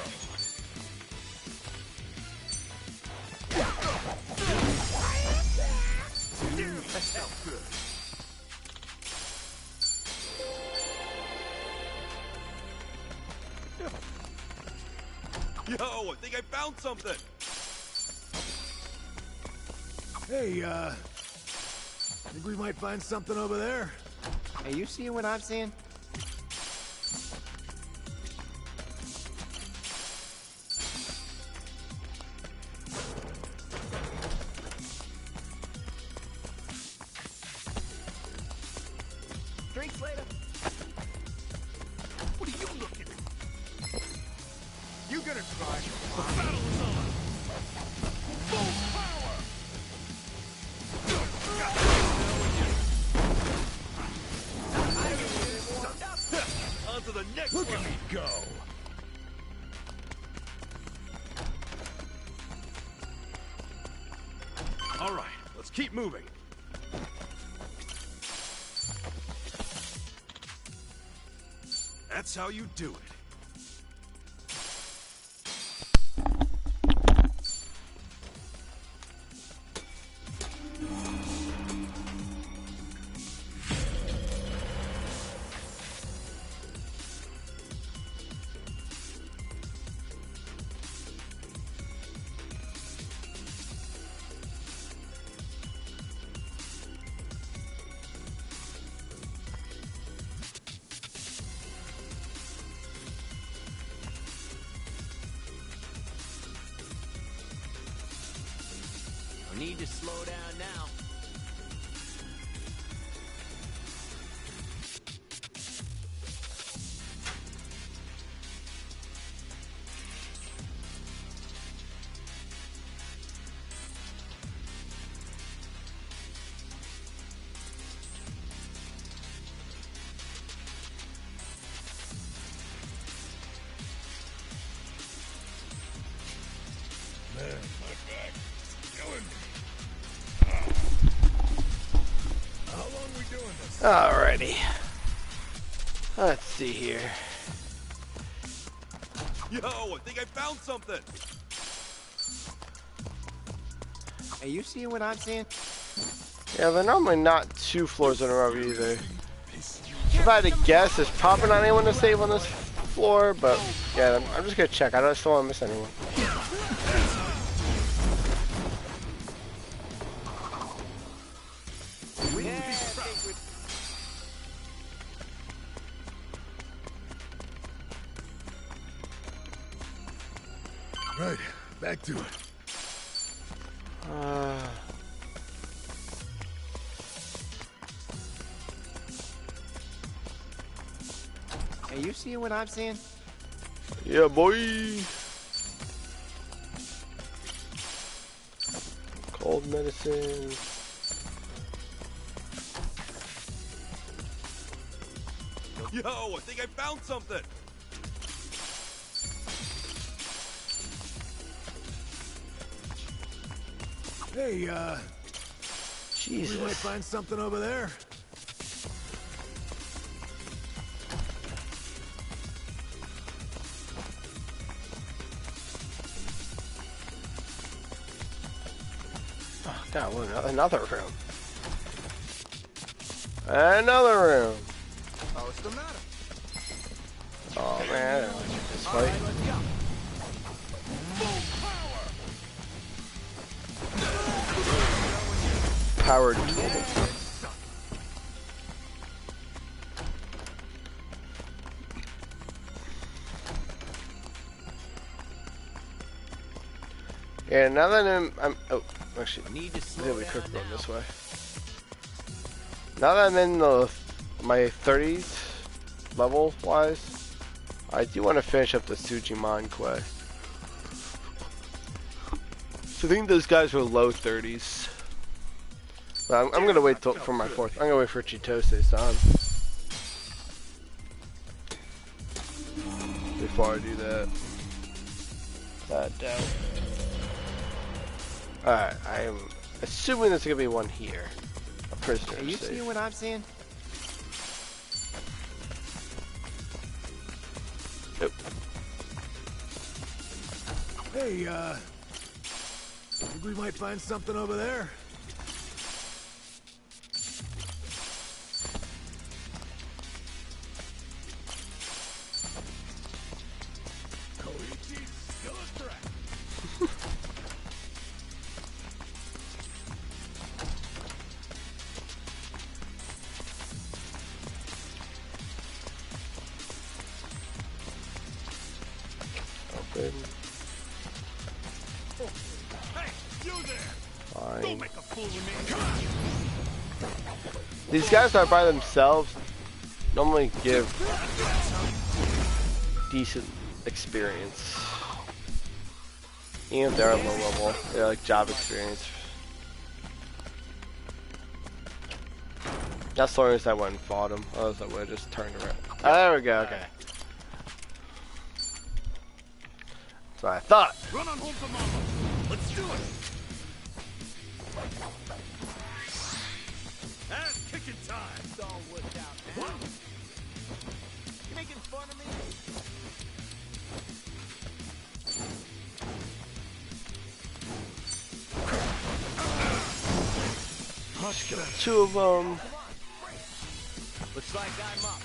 That felt good. Yo, I think I found something. Hey, think we might find something over there? Hey, you seeing what I'm seeing? Drinks later. What are you looking at? You gonna try? The battle is on! Full power! On to the next Look level. at me go! All right, let's keep moving. That's how you do it. No need to slow down now. Man, my back is killing me. How long we doing this? Alrighty. Let's see here. Yo, I think I found something. Hey, you seeing what I'm seeing? Yeah, they're normally not 2 floors in a row either. If I had to guess, there's probably not anyone to save on this floor, but yeah, I'm just gonna check. I don't want to miss anyone. Right, back to it. Hey, you seeing what I'm seeing? Yeah, boy. Cold medicine. Yo, I think I found something. Hey, Jesus. we might find something over there. Oh, God, what, another room. Another room. Oh, what's the matter? Oh, man. I don't like this fight. Powered tool. Yeah, now that I'm oh, actually, I think we could run this way. Now that I'm in my 30s, level-wise, I do want to finish up the Sujimon quest. So I think those guys were low 30s. But I'm gonna wait for my fourth. I'm gonna wait for Chitose-san before I do that. Down. Alright, I am assuming there's gonna be one here. A prisoner. Are you safe. seeing what I'm seeing? Nope. Hey, think we might find something over there? Koichi's still a threat. Open. Hey, you there! Fine. Don't make a fool of me. These guys are by themselves. Normally give decent experience. Even if they're low level, they're like job experience. That's the reason I went and fought him. Otherwise I would have just turned around. Oh, there we go, okay. That's what I thought. Run on home to mama. Let's do it. Ass kicking time. It's all worked out now. You making fun of me? Two of them. Looks like I'm up.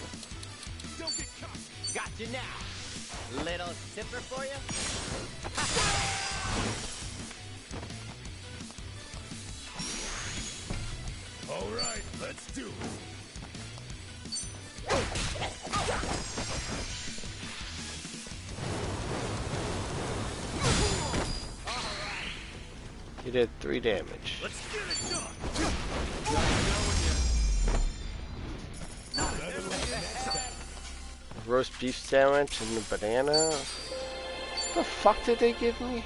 Don't get caught. Got you now. Little sipper for you? All right, let's do it. You did 3 damage. Let's get it done. Roast beef sandwich and a banana. What the fuck did they give me?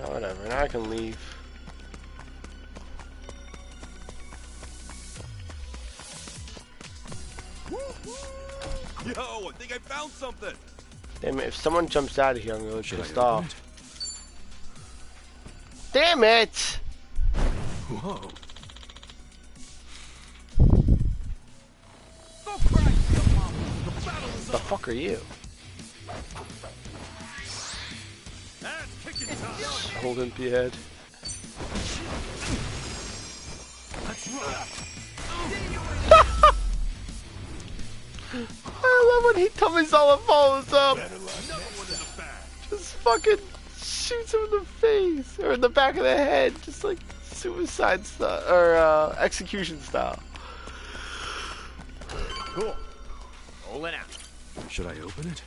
Whatever, now I can leave. Yo, I think I found something. Damn it, if someone jumps out of here, I'm gonna Should pissed I open off. Damn it! Whoa. The fuck are you? Olympiad. I love when he tummies all and follows up. Just fucking shoots him in the face or in the back of the head, just like suicide style or execution style. Cool. Roll it out. Should I open it?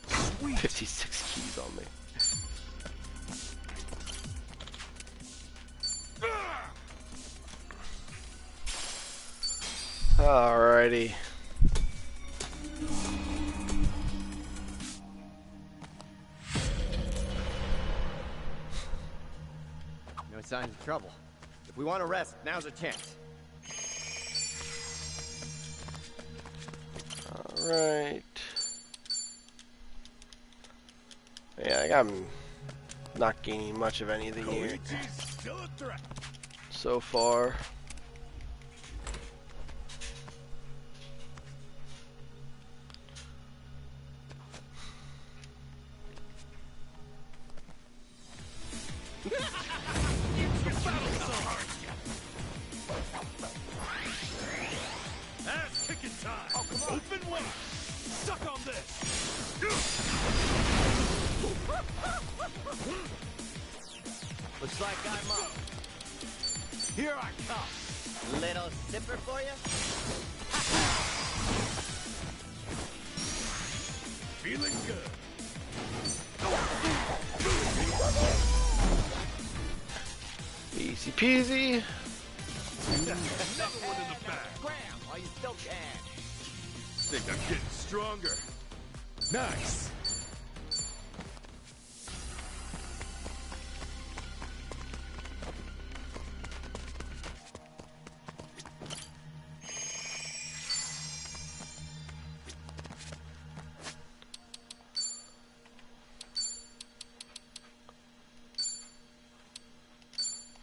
Sweet. 56 keys on me. Alrighty. No signs of trouble. If we want to rest, now's a chance. Alright. Yeah, I think I'm not gaining much of anything here so far. Ass kicking time. Oh, come on. Open wide. Suck on this. Looks like I'm up. Here I come. Little sipper for you? Feeling good. Easy peasy. Another one in the back. Graham, while you still can. think I'm getting stronger. Nice.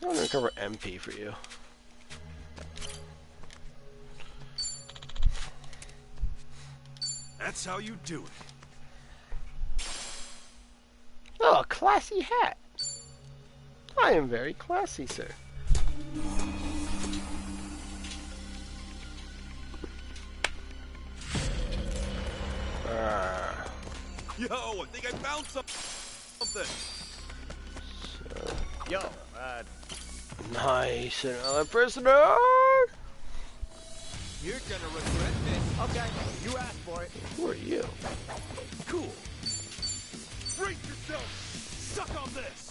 I'm gonna recover MP for you. That's how you do it. Oh, a classy hat. I am very classy, sir. Yo, I think I found something. Yo, Nice, another prisoner. you're gonna regret this. Okay, you asked for it. Who are you? Cool. Brace yourself. Suck on this.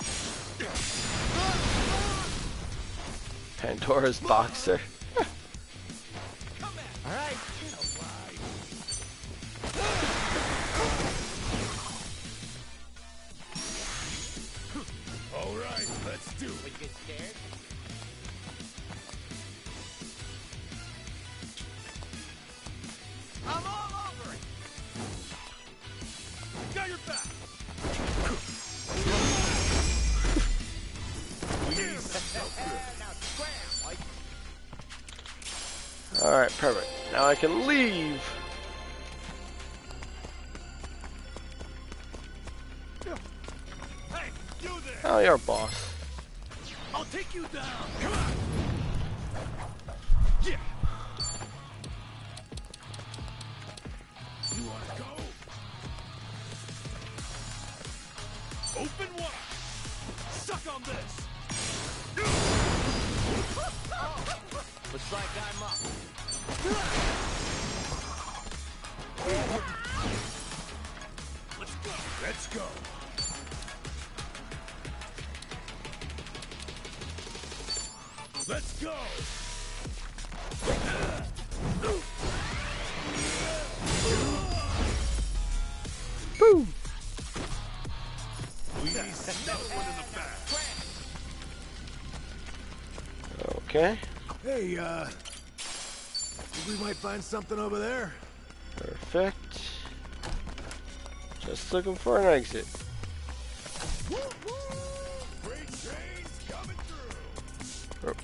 Pandora's boxer. All right. All right, let's do it. Would you get scared? I'm all over it. Got your back. Now scram, like. Alright, perfect. Now I can leave. Hey, you there. Oh, you're a boss. I'll take you down. Come on. Yeah. You wanna go? Open wide. Suck on this. Looks like I'm up. Let's go. Let's go. Let's go. Boom. Another one in the back. Okay. Hey, think we might find something over there? Perfect. Just looking for an exit. Freight trains coming through.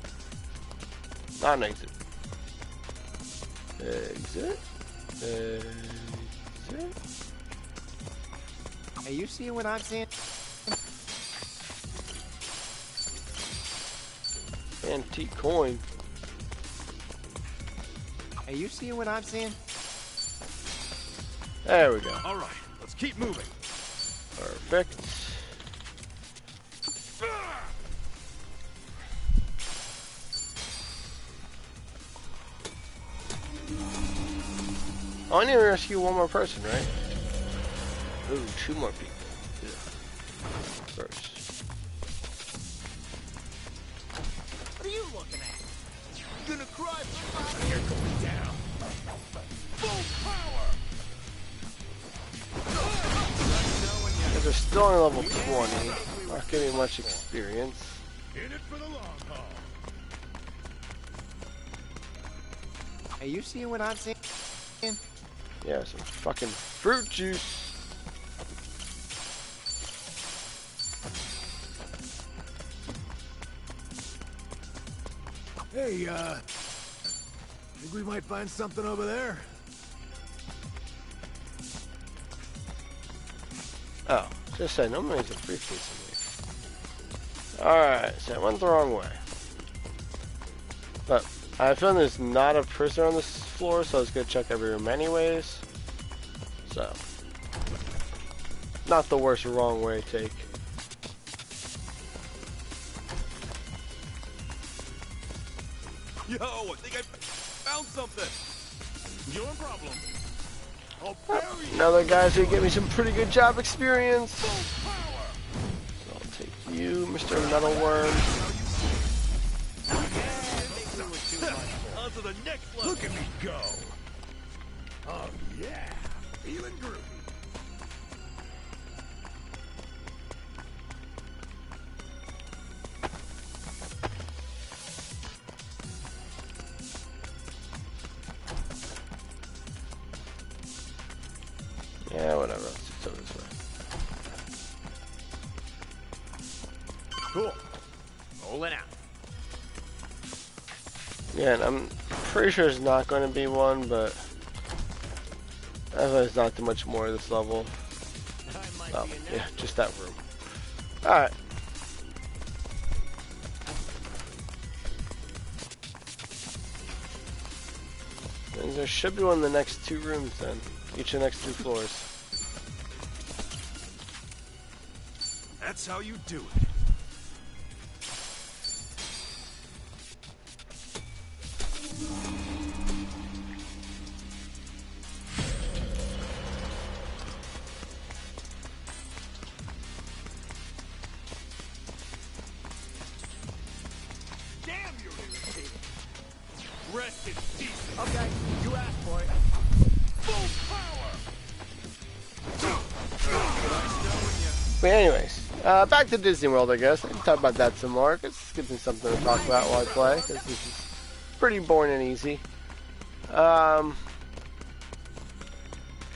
Not an exit. Exit. Exit. Hey, you seeing what I'm seeing? Antique coin. Hey, you seeing what I'm seeing? There we go. All right, let's keep moving. Perfect. Oh, I need to rescue one more person, right? Ooh, 2 more people. Yeah. First. What are you looking at? You gonna cry for fire? You're going down. Full power. Because they're still only level 20. Not giving much experience. In it for the long haul. Hey, you seeing what I'm seeing? Yeah, some fucking fruit juice. Hey, think we might find something over there? Oh, just say nobody needs a briefcase in here. Alright, so I went the wrong way. But I found there's not a prisoner on this floor, so I was gonna check every room anyways. So, not the worst wrong way to take. Yo, I think I found something. Your problem. Another guy's gonna get me some pretty good job experience. So I'll take you, Mr. Metalworm. On to the next level. Look at me go. Oh, Penciling out. Yeah, and I'm pretty sure it's not going to be one, but there's not too much more of this level. Oh, yeah, just that room. Alright. There should be one in the next 2 rooms then. Each of the next 2 floors. That's how you do it. Damn, you're irritating. Rest in peace. Okay, you asked for it. Full power. But anyways, back to Disney World, I guess. I can talk about that some more, because it gives me something to talk about while I play, because this is pretty boring and easy.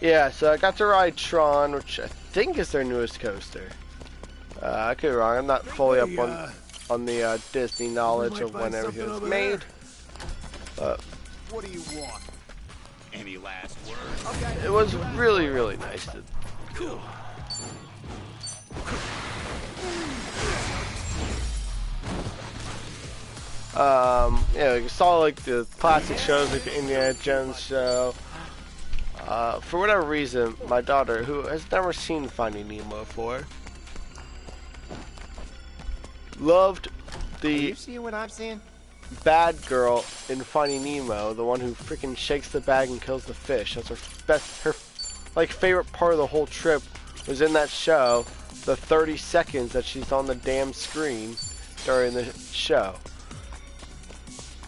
Yeah, so I got to ride Tron, which I think is their newest coaster. I could be wrong, I'm not fully up on the Disney knowledge of when everything was made. But What do you want? Any last words? Okay. it was really, really nice to do. Yeah, you saw like the classic shows like the Indiana Jones show. For whatever reason, my daughter, who has never seen Finding Nemo before, loved Are you the seeing what I'm seeing? bad girl in Finding Nemo, the one who freaking shakes the bag and kills the fish. That's her like favorite part of the whole trip was in that show, the 30 seconds that she's on the damn screen during the show.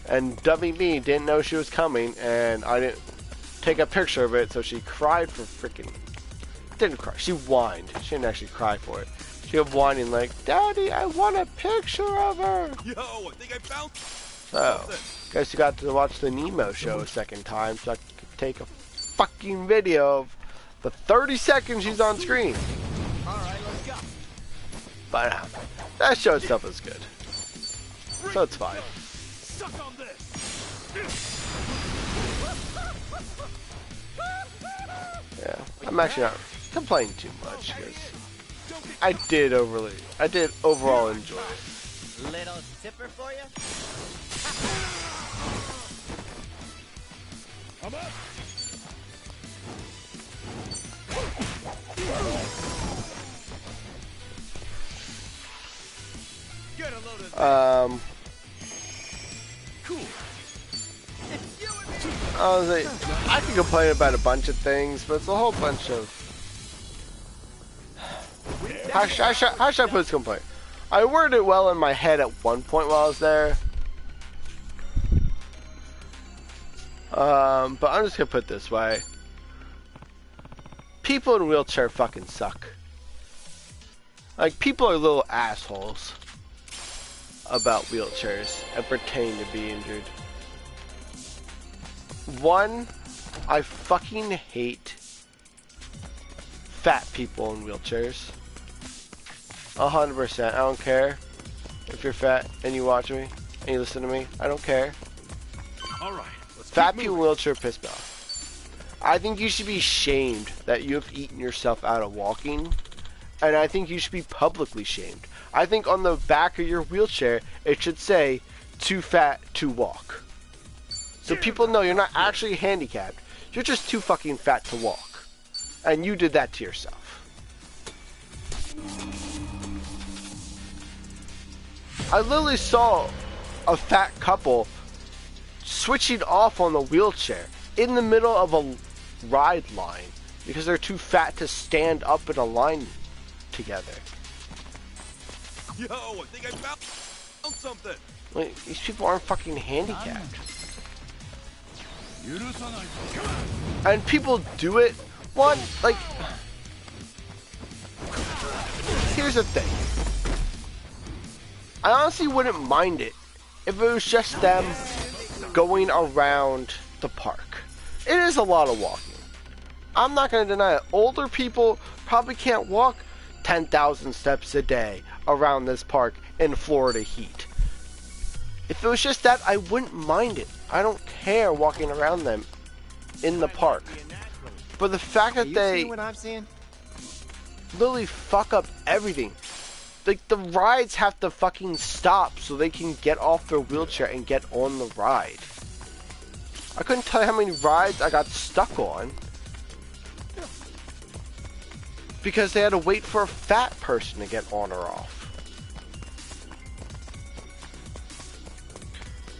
And dummy me didn't know she was coming, and I didn't take a picture of it, so she cried for freaking... Didn't cry, she whined. She didn't actually cry for it. She kept whining like, Daddy, I want a picture of her! Yo, I think I found... So, guess you got to watch the Nemo show a second time, so I could take a fucking video of the 30 seconds she's on screen. Alright, let's go. But that show itself is good. So it's fine. Suck on this. Yeah, I'm actually not complaining too much, because I did overall enjoy it. Little tipper for you? I'm up. Get a load of cool. I could complain about a bunch of things, but it's a whole bunch of... How should I put this complaint? I worded it well in my head at one point while I was there. But I'm just gonna put it this way. People in wheelchair fucking suck. Like, people are little assholes about wheelchairs and pretending to be injured. One, I fucking hate fat people in wheelchairs. 100%. I don't care if you're fat and you watch me and you listen to me. I don't care. All right. Fat people in wheelchair piss me off. I think you should be shamed that you have eaten yourself out of walking, and I think you should be publicly shamed. I think on the back of your wheelchair it should say "too fat to walk," so people know you're not actually handicapped. You're just too fucking fat to walk, and you did that to yourself. I literally saw a fat couple switching off on the wheelchair in the middle of a ride line because they're too fat to stand up in a line together. Yo, I think I found something. Like, these people aren't fucking handicapped. And people do it. One, like, here's the thing. I honestly wouldn't mind it if it was just them going around the park. It is a lot of walking. I'm not going to deny it. Older people probably can't walk 10,000 steps a day around this park in Florida heat. If it was just that, I wouldn't mind it. I don't care walking around them in the park. But the fact that they what I'm seeing? literally fuck up everything. Like, the rides have to fucking stop so they can get off their wheelchair and get on the ride. I couldn't tell you how many rides I got stuck on because they had to wait for a fat person to get on or off.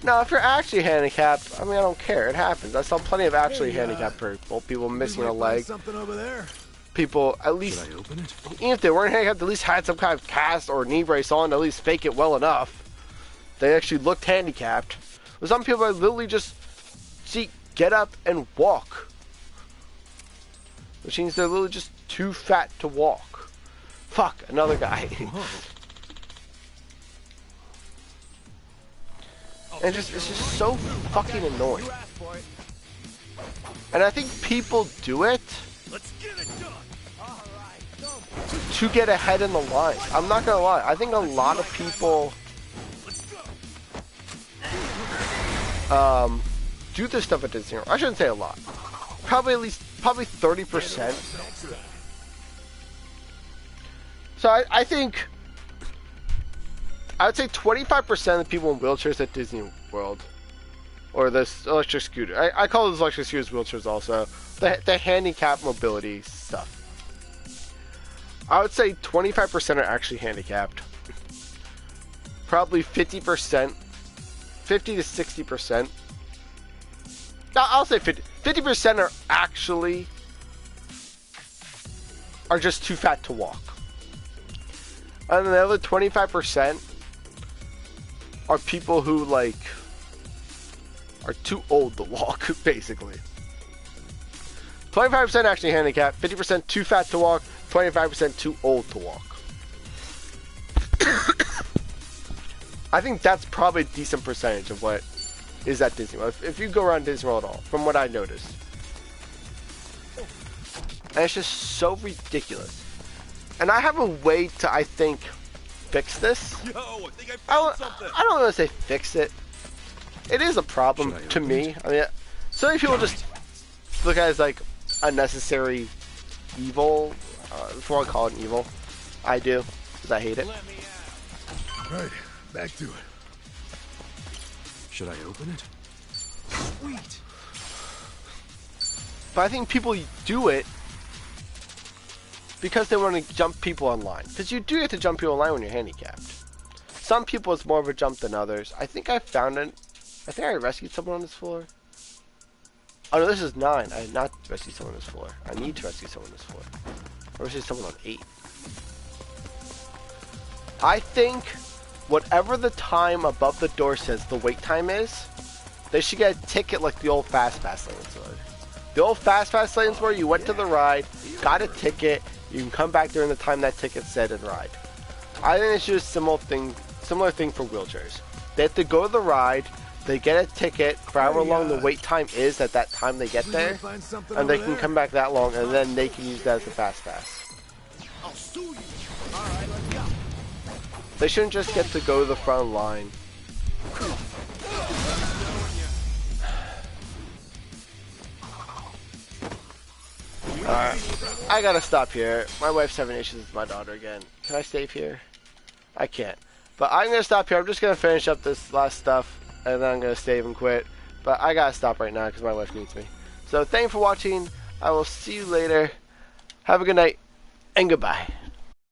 Now, if you're actually handicapped, I mean, I don't care. It happens. I saw plenty of actually handicapped people. People missing a leg. Something over there. People, at least, even if they weren't handicapped, at least had some kind of cast or knee brace on to at least fake it well enough. They actually looked handicapped. But some people are literally just, get up and walk. Which means they're literally just too fat to walk. Fuck, another guy. And it's just so fucking annoying. And I think people do it to get ahead in the line. I'm not gonna lie. I think a lot of people do this stuff at Disney World. I shouldn't say a lot. Probably 30%. So I think I would say 25% of the people in wheelchairs at Disney World, or this electric scooter. I call those electric scooters wheelchairs also. The handicap mobility stuff. I would say 25% are actually handicapped. Probably 50%, 50 to 60%. I'll say 50. 50% are actually just too fat to walk. And then the other 25% are people who, like, are too old to walk, basically. 25% actually handicapped, 50% too fat to walk, 25% too old to walk. I think that's probably a decent percentage of what is at Disney World. If you go around Disney World at all, from what I noticed. And it's just so ridiculous. And I have a way to, I think, fix this. Yo, I think I found something. I don't want to say fix it. It is a problem to me. I mean, so many people just look at it as like unnecessary evil. If you want to call it an evil, I do, because I hate it. Right, back to it. Should I open it? Sweet. But I think people do it because they want to jump people online. Because you do get to jump people online when you're handicapped. Some people it's more of a jump than others. I think I found it. I think I rescued someone on this floor. Oh no, this is 9. I did not rescue someone on this floor. I need to rescue someone on this floor. I rescued someone on 8. I think whatever the time above the door says the wait time is, they should get a ticket like the old Fast Pass lanes were. The old Fast Pass lanes where you went to the ride, got a ticket, you can come back during the time that ticket said and ride. I think it's just a similar thing for wheelchairs. They have to go to the ride, they get a ticket for however long the wait time is at that time they get there, and they can come back that long, and then they can use that as a Fast Pass. I'll sue you. All right, let's go. They shouldn't just get to go to the front line. I gotta stop here. My wife's having issues with my daughter again. Can I save here? I can't. But I'm gonna stop here. I'm just gonna finish up this last stuff, and then I'm gonna save and quit. But I gotta stop right now because my wife needs me. So thank you for watching. I will see you later. Have a good night, and goodbye.